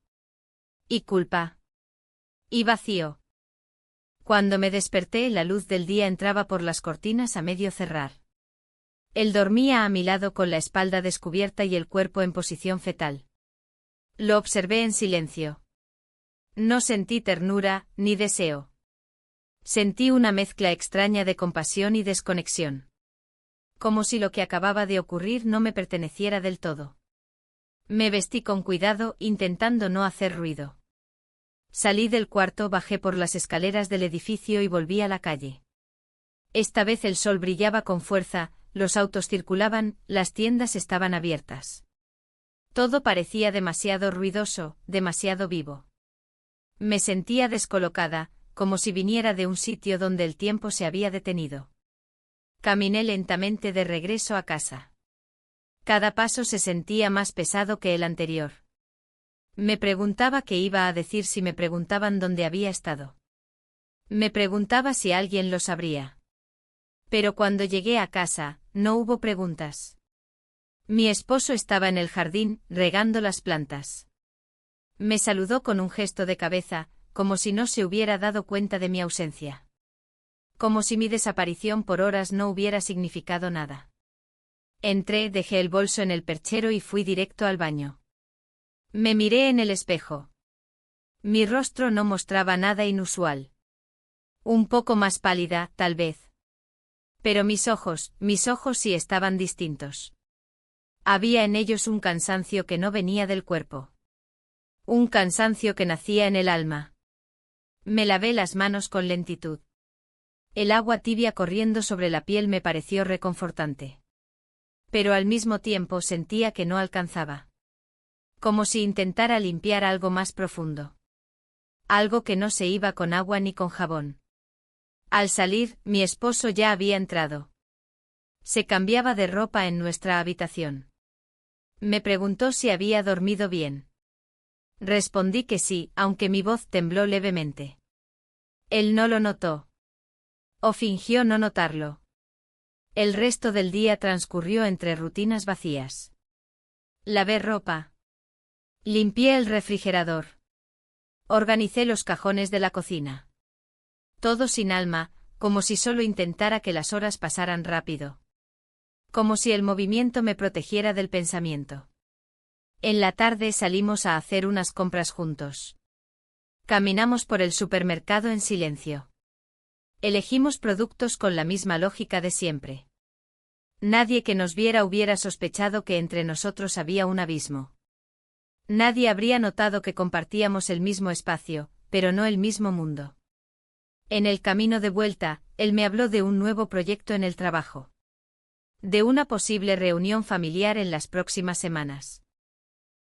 Y culpa. Y vacío. Cuando me desperté, la luz del día entraba por las cortinas a medio cerrar. Él dormía a mi lado con la espalda descubierta y el cuerpo en posición fetal. Lo observé en silencio. No sentí ternura, ni deseo. Sentí una mezcla extraña de compasión y desconexión. Como si lo que acababa de ocurrir no me perteneciera del todo. Me vestí con cuidado, intentando no hacer ruido. Salí del cuarto, bajé por las escaleras del edificio y volví a la calle. Esta vez el sol brillaba con fuerza, los autos circulaban, las tiendas estaban abiertas. Todo parecía demasiado ruidoso, demasiado vivo. Me sentía descolocada, como si viniera de un sitio donde el tiempo se había detenido. Caminé lentamente de regreso a casa. Cada paso se sentía más pesado que el anterior. Me preguntaba qué iba a decir si me preguntaban dónde había estado. Me preguntaba si alguien lo sabría. Pero cuando llegué a casa, no hubo preguntas. Mi esposo estaba en el jardín, regando las plantas. Me saludó con un gesto de cabeza, como si no se hubiera dado cuenta de mi ausencia. Como si mi desaparición por horas no hubiera significado nada. Entré, dejé el bolso en el perchero y fui directo al baño. Me miré en el espejo. Mi rostro no mostraba nada inusual. Un poco más pálida, tal vez. Pero mis ojos sí estaban distintos. Había en ellos un cansancio que no venía del cuerpo. Un cansancio que nacía en el alma. Me lavé las manos con lentitud. El agua tibia corriendo sobre la piel me pareció reconfortante. Pero al mismo tiempo sentía que no alcanzaba. Como si intentara limpiar algo más profundo. Algo que no se iba con agua ni con jabón. Al salir, mi esposo ya había entrado. Se cambiaba de ropa en nuestra habitación. Me preguntó si había dormido bien. Respondí que sí, aunque mi voz tembló levemente. Él no lo notó. O fingió no notarlo. El resto del día transcurrió entre rutinas vacías. Lavé ropa. Limpié el refrigerador. Organicé los cajones de la cocina. Todo sin alma, como si solo intentara que las horas pasaran rápido. Como si el movimiento me protegiera del pensamiento. En la tarde salimos a hacer unas compras juntos. Caminamos por el supermercado en silencio. Elegimos productos con la misma lógica de siempre. Nadie que nos viera hubiera sospechado que entre nosotros había un abismo. Nadie habría notado que compartíamos el mismo espacio, pero no el mismo mundo. En el camino de vuelta, él me habló de un nuevo proyecto en el trabajo. De una posible reunión familiar en las próximas semanas.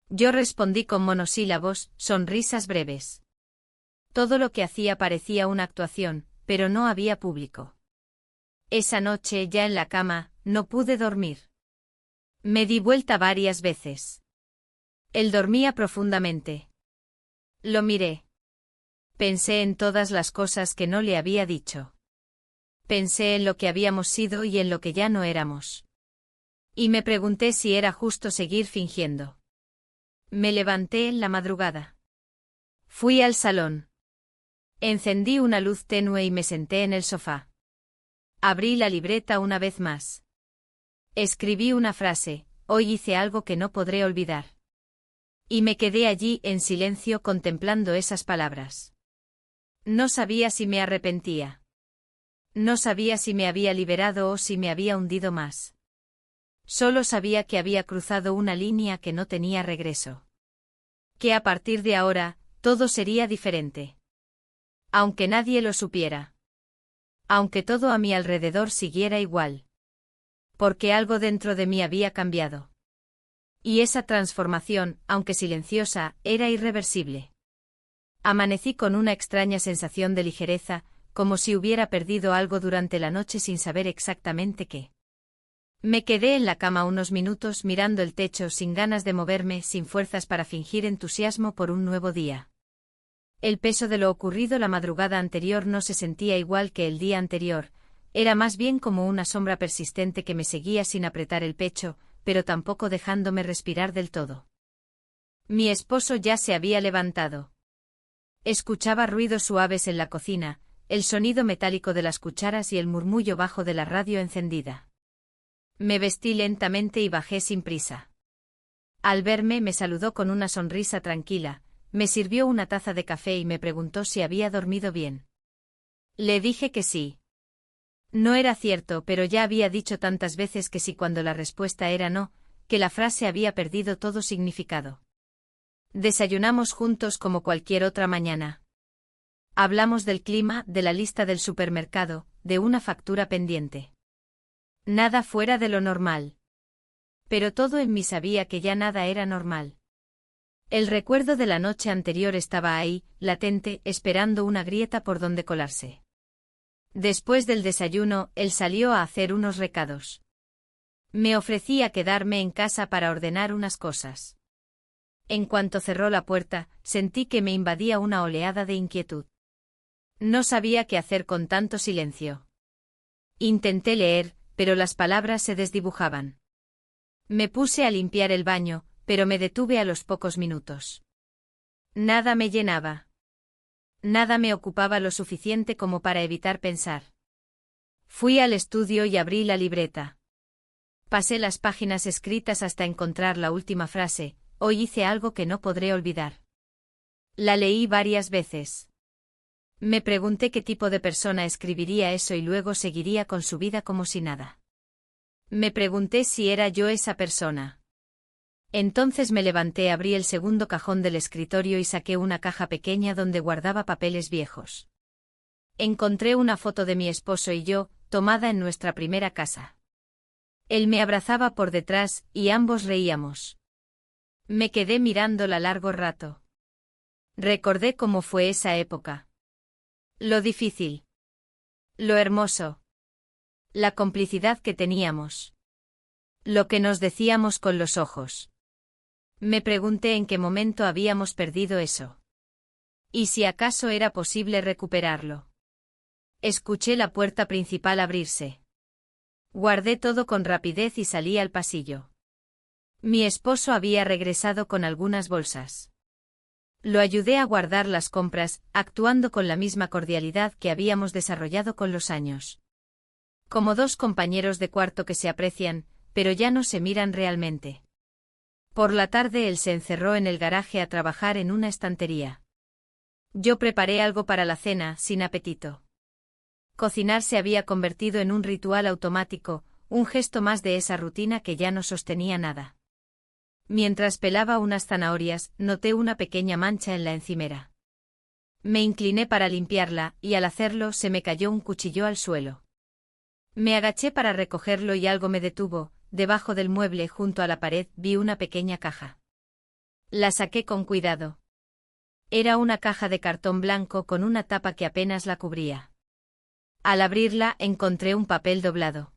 Yo respondí con monosílabos, sonrisas breves. Todo lo que hacía parecía una actuación, pero no había público. Esa noche, ya en la cama, no pude dormir. Me di vuelta varias veces. Él dormía profundamente. Lo miré. Pensé en todas las cosas que no le había dicho. Pensé en lo que habíamos sido y en lo que ya no éramos. Y me pregunté si era justo seguir fingiendo. Me levanté en la madrugada. Fui al salón. Encendí una luz tenue y me senté en el sofá. Abrí la libreta una vez más. Escribí una frase: hoy hice algo que no podré olvidar. Y me quedé allí en silencio contemplando esas palabras. No sabía si me arrepentía. No sabía si me había liberado o si me había hundido más. Solo sabía que había cruzado una línea que no tenía regreso. Que a partir de ahora, todo sería diferente. Aunque nadie lo supiera. Aunque todo a mi alrededor siguiera igual. Porque algo dentro de mí había cambiado. Y esa transformación, aunque silenciosa, era irreversible. Amanecí con una extraña sensación de ligereza, como si hubiera perdido algo durante la noche sin saber exactamente qué. Me quedé en la cama unos minutos mirando el techo sin ganas de moverme, sin fuerzas para fingir entusiasmo por un nuevo día. El peso de lo ocurrido la madrugada anterior no se sentía igual que el día anterior, era más bien como una sombra persistente que me seguía sin apretar el pecho, pero tampoco dejándome respirar del todo. Mi esposo ya se había levantado. Escuchaba ruidos suaves en la cocina, el sonido metálico de las cucharas y el murmullo bajo de la radio encendida. Me vestí lentamente y bajé sin prisa. Al verme me saludó con una sonrisa tranquila, me sirvió una taza de café y me preguntó si había dormido bien. Le dije que sí. No era cierto, pero ya había dicho tantas veces que sí cuando la respuesta era no, que la frase había perdido todo significado. Desayunamos juntos como cualquier otra mañana. Hablamos del clima, de la lista del supermercado, de una factura pendiente. Nada fuera de lo normal. Pero todo en mí sabía que ya nada era normal. El recuerdo de la noche anterior estaba ahí, latente, esperando una grieta por donde colarse. Después del desayuno, él salió a hacer unos recados. Me ofrecí a quedarme en casa para ordenar unas cosas. En cuanto cerró la puerta, sentí que me invadía una oleada de inquietud. No sabía qué hacer con tanto silencio. Intenté leer, pero las palabras se desdibujaban. Me puse a limpiar el baño, pero me detuve a los pocos minutos. Nada me llenaba. Nada me ocupaba lo suficiente como para evitar pensar. Fui al estudio y abrí la libreta. Pasé las páginas escritas hasta encontrar la última frase: hoy hice algo que no podré olvidar. La leí varias veces. Me pregunté qué tipo de persona escribiría eso y luego seguiría con su vida como si nada. Me pregunté si era yo esa persona. Entonces me levanté, abrí el segundo cajón del escritorio y saqué una caja pequeña donde guardaba papeles viejos. Encontré una foto de mi esposo y yo, tomada en nuestra primera casa. Él me abrazaba por detrás y ambos reíamos. Me quedé mirándola largo rato. Recordé cómo fue esa época. Lo difícil. Lo hermoso. La complicidad que teníamos. Lo que nos decíamos con los ojos. Me pregunté en qué momento habíamos perdido eso. ¿Y si acaso era posible recuperarlo? Escuché la puerta principal abrirse. Guardé todo con rapidez y salí al pasillo. Mi esposo había regresado con algunas bolsas. Lo ayudé a guardar las compras, actuando con la misma cordialidad que habíamos desarrollado con los años. Como dos compañeros de cuarto que se aprecian, pero ya no se miran realmente. Por la tarde él se encerró en el garaje a trabajar en una estantería. Yo preparé algo para la cena, sin apetito. Cocinar se había convertido en un ritual automático, un gesto más de esa rutina que ya no sostenía nada. Mientras pelaba unas zanahorias, noté una pequeña mancha en la encimera. Me incliné para limpiarla, y al hacerlo se me cayó un cuchillo al suelo. Me agaché para recogerlo y algo me detuvo. Debajo del mueble junto a la pared vi una pequeña caja. La saqué con cuidado. Era una caja de cartón blanco con una tapa que apenas la cubría. Al abrirla encontré un papel doblado.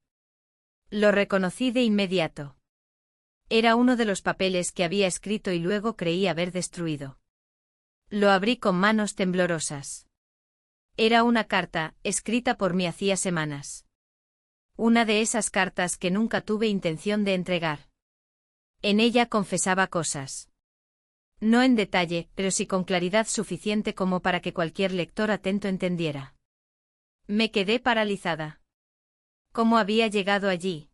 Lo reconocí de inmediato. Era uno de los papeles que había escrito y luego creí haber destruido. Lo abrí con manos temblorosas. Era una carta, escrita por mí hacía semanas. Una de esas cartas que nunca tuve intención de entregar. En ella confesaba cosas. No en detalle, pero sí con claridad suficiente como para que cualquier lector atento entendiera. Me quedé paralizada. ¿Cómo había llegado allí?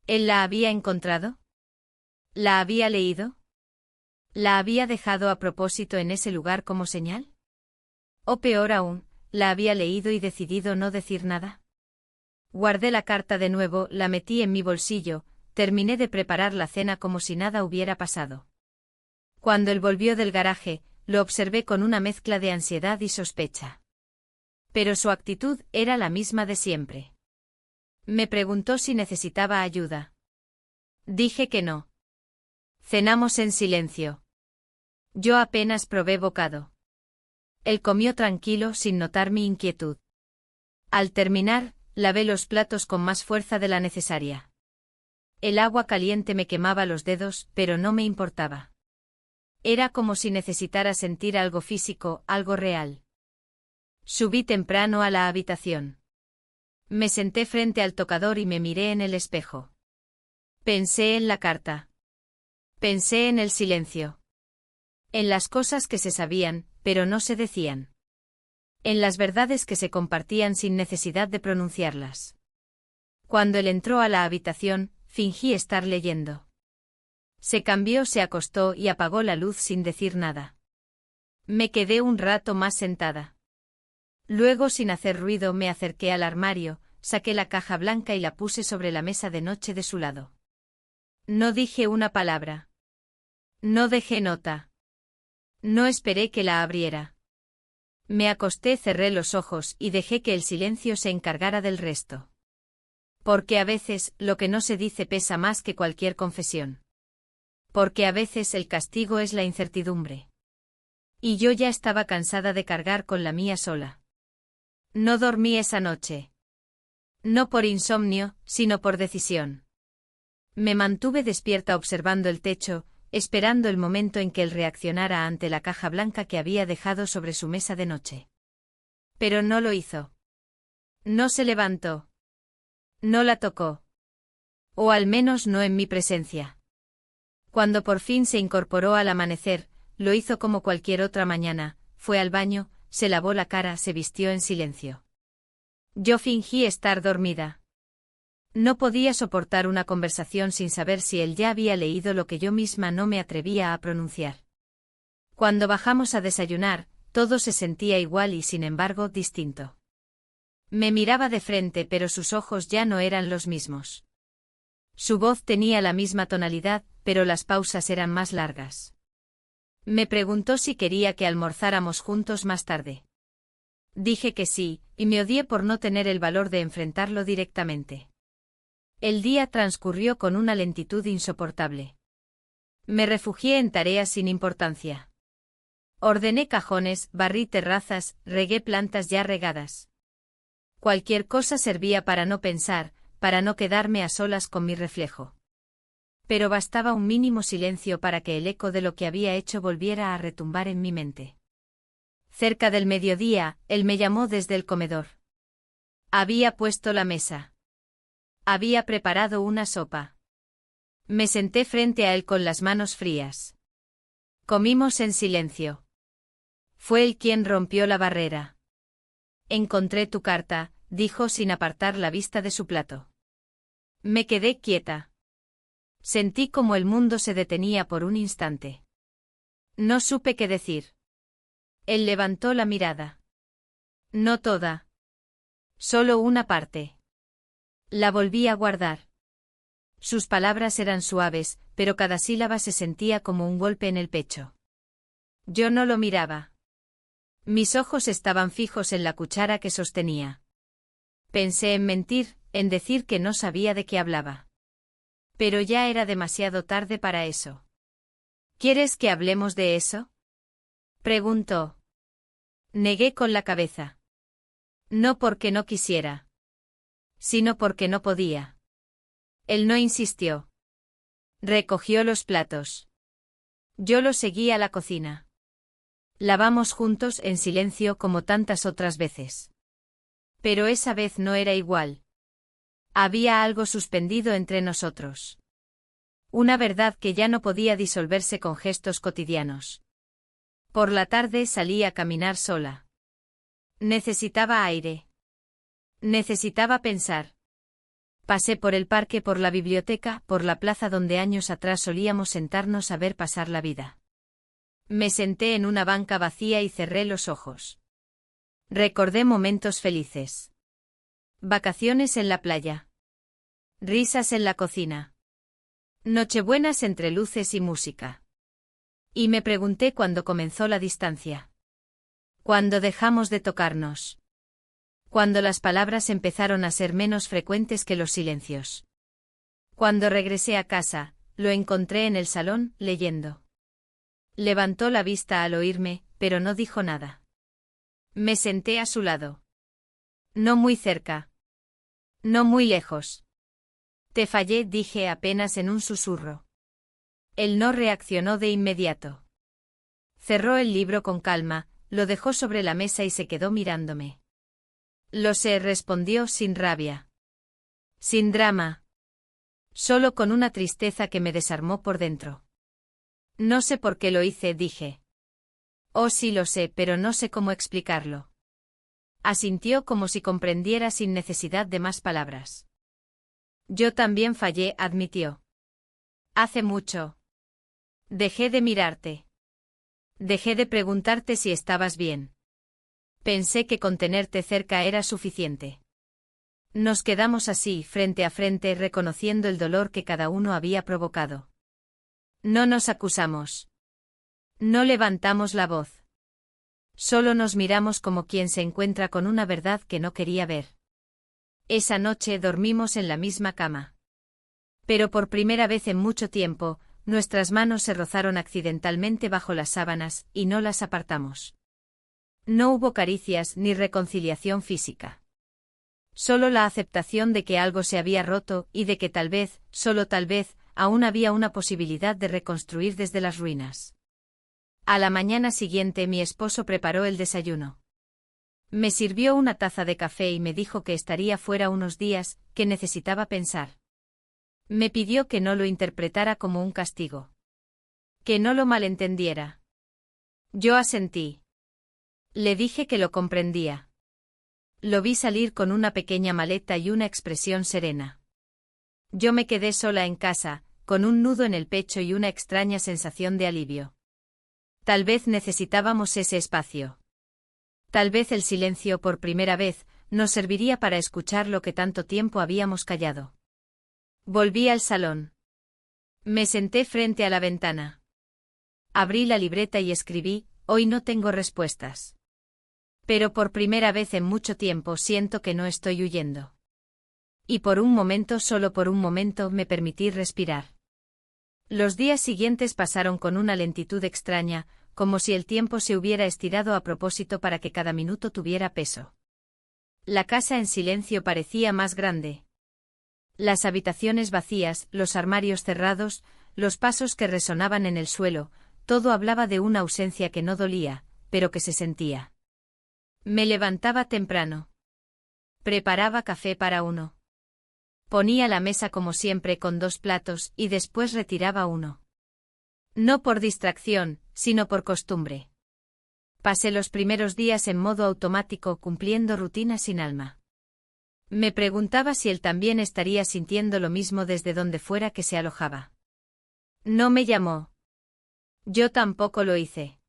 ¿Él la había encontrado? ¿La había leído? ¿La había dejado a propósito en ese lugar como señal? O peor aún, ¿la había leído y decidido no decir nada? Guardé la carta de nuevo, la metí en mi bolsillo, terminé de preparar la cena como si nada hubiera pasado. Cuando él volvió del garaje, lo observé con una mezcla de ansiedad y sospecha. Pero su actitud era la misma de siempre. Me preguntó si necesitaba ayuda. Dije que no. Cenamos en silencio. Yo apenas probé bocado. Él comió tranquilo sin notar mi inquietud. Al terminar, lavé los platos con más fuerza de la necesaria. El agua caliente me quemaba los dedos, pero no me importaba. Era como si necesitara sentir algo físico, algo real. Subí temprano a la habitación. Me senté frente al tocador y me miré en el espejo. Pensé en la carta. Pensé en el silencio. En las cosas que se sabían, pero no se decían. En las verdades que se compartían sin necesidad de pronunciarlas. Cuando él entró a la habitación, fingí estar leyendo. Se cambió, se acostó y apagó la luz sin decir nada. Me quedé un rato más sentada. Luego, sin hacer ruido, me acerqué al armario, saqué la caja blanca y la puse sobre la mesa de noche de su lado. No dije una palabra. No dejé nota. No esperé que la abriera. Me acosté, cerré los ojos y dejé que el silencio se encargara del resto. Porque a veces, lo que no se dice pesa más que cualquier confesión. Porque a veces el castigo es la incertidumbre. Y yo ya estaba cansada de cargar con la mía sola. No dormí esa noche. No por insomnio, sino por decisión. Me mantuve despierta observando el techo, esperando el momento en que él reaccionara ante la caja blanca que había dejado sobre su mesa de noche. Pero no lo hizo. No se levantó. No la tocó. O al menos no en mi presencia. Cuando por fin se incorporó al amanecer, lo hizo como cualquier otra mañana, fue al baño, se lavó la cara, se vistió en silencio. Yo fingí estar dormida. No podía soportar una conversación sin saber si él ya había leído lo que yo misma no me atrevía a pronunciar. Cuando bajamos a desayunar, todo se sentía igual y sin embargo distinto. Me miraba de frente pero sus ojos ya no eran los mismos. Su voz tenía la misma tonalidad, pero las pausas eran más largas. Me preguntó si quería que almorzáramos juntos más tarde. Dije que sí, y me odié por no tener el valor de enfrentarlo directamente. El día transcurrió con una lentitud insoportable. Me refugié en tareas sin importancia. Ordené cajones, barrí terrazas, regué plantas ya regadas. Cualquier cosa servía para no pensar, para no quedarme a solas con mi reflejo. Pero bastaba un mínimo silencio para que el eco de lo que había hecho volviera a retumbar en mi mente. Cerca del mediodía, él me llamó desde el comedor. Había puesto la mesa. Había preparado una sopa. Me senté frente a él con las manos frías. Comimos en silencio. Fue él quien rompió la barrera. Encontré tu carta, dijo sin apartar la vista de su plato. Me quedé quieta. Sentí como el mundo se detenía por un instante. No supe qué decir. Él levantó la mirada. No toda. Solo una parte. La volví a guardar. Sus palabras eran suaves, pero cada sílaba se sentía como un golpe en el pecho. Yo no lo miraba. Mis ojos estaban fijos en la cuchara que sostenía. Pensé en mentir, en decir que no sabía de qué hablaba. Pero ya era demasiado tarde para eso. ¿Quieres que hablemos de eso?, preguntó. Negué con la cabeza. No porque no quisiera, sino porque no podía. Él no insistió. Recogió los platos. Yo lo seguí a la cocina. Lavamos juntos en silencio como tantas otras veces. Pero esa vez no era igual. Había algo suspendido entre nosotros. Una verdad que ya no podía disolverse con gestos cotidianos. Por la tarde salí a caminar sola. Necesitaba aire. Necesitaba pensar. Pasé por el parque, por la biblioteca, por la plaza donde años atrás solíamos sentarnos a ver pasar la vida. Me senté en una banca vacía y cerré los ojos. Recordé momentos felices. Vacaciones en la playa. Risas en la cocina. Nochebuenas entre luces y música. Y me pregunté cuándo comenzó la distancia. ¿Cuándo dejamos de tocarnos? Cuando las palabras empezaron a ser menos frecuentes que los silencios. Cuando regresé a casa, lo encontré en el salón, leyendo. Levantó la vista al oírme, pero no dijo nada. Me senté a su lado. No muy cerca. No muy lejos. Te fallé, dije apenas en un susurro. Él no reaccionó de inmediato. Cerró el libro con calma, lo dejó sobre la mesa y se quedó mirándome. Lo sé, respondió sin rabia. Sin drama. Solo con una tristeza que me desarmó por dentro. No sé por qué lo hice, dije. Oh, sí lo sé, pero no sé cómo explicarlo. Asintió como si comprendiera sin necesidad de más palabras. Yo también fallé, admitió. Hace mucho. Dejé de mirarte. Dejé de preguntarte si estabas bien. Pensé que con tenerte cerca era suficiente. Nos quedamos así, frente a frente, reconociendo el dolor que cada uno había provocado. No nos acusamos. No levantamos la voz. Solo nos miramos como quien se encuentra con una verdad que no quería ver. Esa noche dormimos en la misma cama. Pero por primera vez en mucho tiempo, nuestras manos se rozaron accidentalmente bajo las sábanas, y no las apartamos. No hubo caricias ni reconciliación física. Solo la aceptación de que algo se había roto y de que tal vez, solo tal vez, aún había una posibilidad de reconstruir desde las ruinas. A la mañana siguiente mi esposo preparó el desayuno. Me sirvió una taza de café y me dijo que estaría fuera unos días, que necesitaba pensar. Me pidió que no lo interpretara como un castigo. Que no lo malentendiera. Yo asentí. Le dije que lo comprendía. Lo vi salir con una pequeña maleta y una expresión serena. Yo me quedé sola en casa, con un nudo en el pecho y una extraña sensación de alivio. Tal vez necesitábamos ese espacio. Tal vez el silencio por primera vez nos serviría para escuchar lo que tanto tiempo habíamos callado. Volví al salón. Me senté frente a la ventana. Abrí la libreta y escribí, hoy no tengo respuestas. Pero por primera vez en mucho tiempo siento que no estoy huyendo. Y por un momento, solo por un momento, me permití respirar. Los días siguientes pasaron con una lentitud extraña, como si el tiempo se hubiera estirado a propósito para que cada minuto tuviera peso. La casa en silencio parecía más grande. Las habitaciones vacías, los armarios cerrados, los pasos que resonaban en el suelo, todo hablaba de una ausencia que no dolía, pero que se sentía. Me levantaba temprano. Preparaba café para uno. Ponía la mesa como siempre con 2 platos y después retiraba uno. No por distracción, sino por costumbre. Pasé los primeros días en modo automático cumpliendo rutinas sin alma. Me preguntaba si él también estaría sintiendo lo mismo desde donde fuera que se alojaba. No me llamó. Yo tampoco lo hice.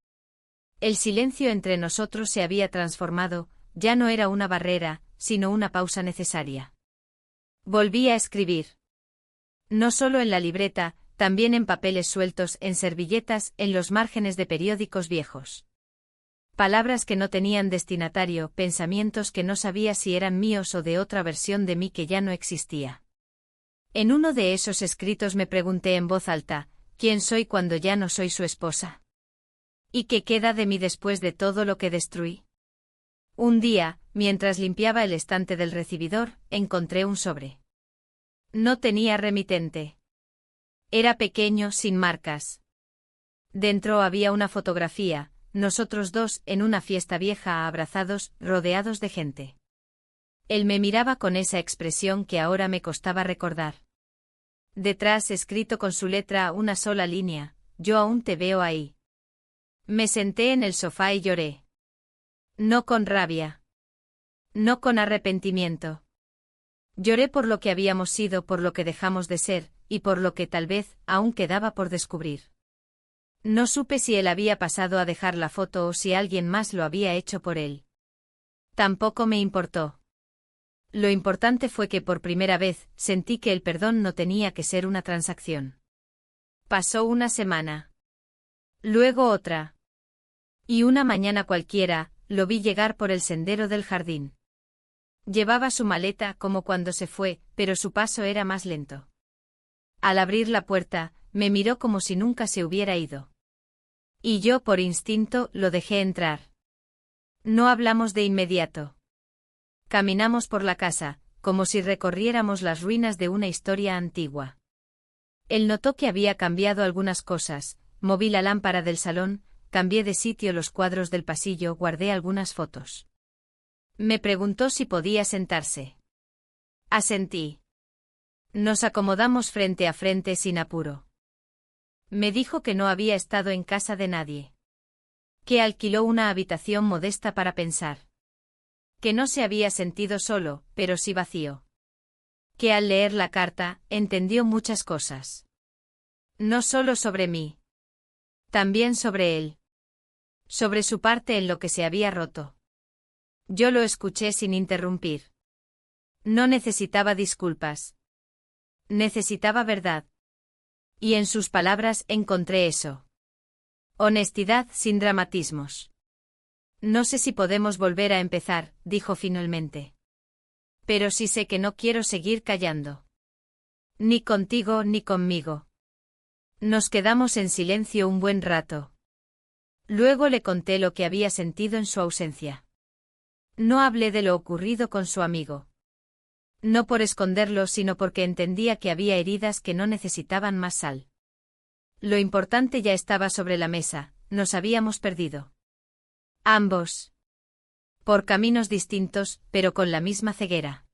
El silencio entre nosotros se había transformado, ya no era una barrera, sino una pausa necesaria. Volví a escribir. No solo en la libreta, también en papeles sueltos, en servilletas, en los márgenes de periódicos viejos. Palabras que no tenían destinatario, pensamientos que no sabía si eran míos o de otra versión de mí que ya no existía. En uno de esos escritos me pregunté en voz alta, ¿quién soy cuando ya no soy su esposa? ¿Y qué queda de mí después de todo lo que destruí? Un día, mientras limpiaba el estante del recibidor, encontré un sobre. No tenía remitente. Era pequeño, sin marcas. Dentro había una fotografía, nosotros dos en una fiesta vieja abrazados, rodeados de gente. Él me miraba con esa expresión que ahora me costaba recordar. Detrás, escrito con su letra, una sola línea, yo aún te veo ahí. Me senté en el sofá y lloré. No con rabia. No con arrepentimiento. Lloré por lo que habíamos sido, por lo que dejamos de ser, y por lo que tal vez aún quedaba por descubrir. No supe si él había pasado a dejar la foto o si alguien más lo había hecho por él. Tampoco me importó. Lo importante fue que por primera vez sentí que el perdón no tenía que ser una transacción. Pasó una semana. Luego otra. Y una mañana cualquiera, lo vi llegar por el sendero del jardín. Llevaba su maleta como cuando se fue, pero su paso era más lento. Al abrir la puerta, me miró como si nunca se hubiera ido. Y yo por instinto lo dejé entrar. No hablamos de inmediato. Caminamos por la casa, como si recorriéramos las ruinas de una historia antigua. Él notó que había cambiado algunas cosas, moví la lámpara del salón, cambié de sitio los cuadros del pasillo, guardé algunas fotos. Me preguntó si podía sentarse. Asentí. Nos acomodamos frente a frente sin apuro. Me dijo que no había estado en casa de nadie. Que alquiló una habitación modesta para pensar. Que no se había sentido solo, pero sí vacío. Que al leer la carta, entendió muchas cosas. No solo sobre mí. También sobre él. Sobre su parte en lo que se había roto. Yo lo escuché sin interrumpir. No necesitaba disculpas. Necesitaba verdad. Y en sus palabras encontré eso. Honestidad sin dramatismos. No sé si podemos volver a empezar, dijo finalmente. Pero sí sé que no quiero seguir callando. Ni contigo ni conmigo. Nos quedamos en silencio un buen rato. Luego le conté lo que había sentido en su ausencia. No hablé de lo ocurrido con su amigo. No por esconderlo, sino porque entendía que había heridas que no necesitaban más sal. Lo importante ya estaba sobre la mesa, nos habíamos perdido. Ambos. Por caminos distintos, pero con la misma ceguera.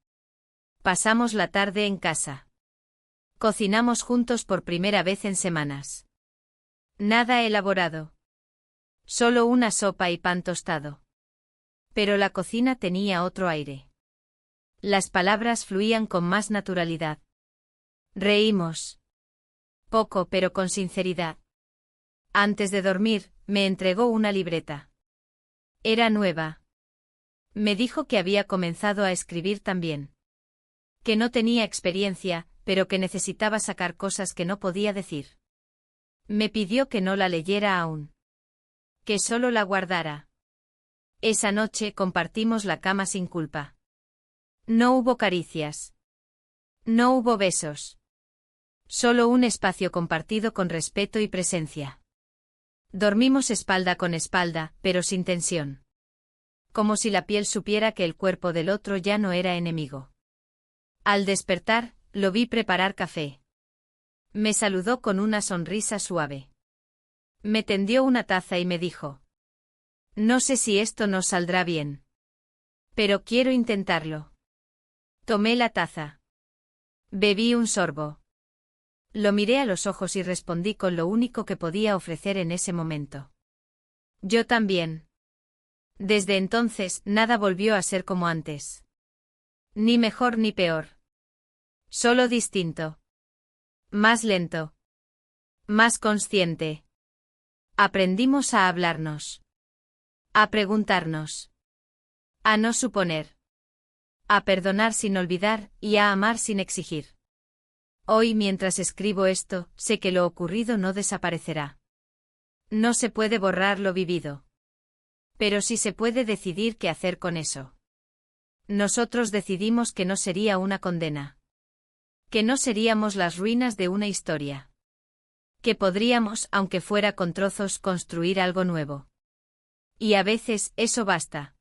Pasamos la tarde en casa. Cocinamos juntos por primera vez en semanas. Nada elaborado. Solo una sopa y pan tostado. Pero la cocina tenía otro aire. Las palabras fluían con más naturalidad. Reímos. Poco, pero con sinceridad. Antes de dormir, me entregó una libreta. Era nueva. Me dijo que había comenzado a escribir también. Que no tenía experiencia, pero que necesitaba sacar cosas que no podía decir. Me pidió que no la leyera aún. Que solo la guardara. Esa noche compartimos la cama sin culpa. No hubo caricias. No hubo besos. Solo un espacio compartido con respeto y presencia. Dormimos espalda con espalda, pero sin tensión. Como si la piel supiera que el cuerpo del otro ya no era enemigo. Al despertar, lo vi preparar café. Me saludó con una sonrisa suave. Me tendió una taza y me dijo: no sé si esto nos saldrá bien. Pero quiero intentarlo. Tomé la taza. Bebí un sorbo. Lo miré a los ojos y respondí con lo único que podía ofrecer en ese momento. Yo también. Desde entonces, nada volvió a ser como antes. Ni mejor ni peor. Solo distinto. Más lento. Más consciente. Aprendimos a hablarnos. A preguntarnos. A no suponer. A perdonar sin olvidar y a amar sin exigir. Hoy, mientras escribo esto, sé que lo ocurrido no desaparecerá. No se puede borrar lo vivido. Pero sí se puede decidir qué hacer con eso. Nosotros decidimos que no sería una condena. Que no seríamos las ruinas de una historia. Que podríamos, aunque fuera con trozos, construir algo nuevo. Y a veces eso basta.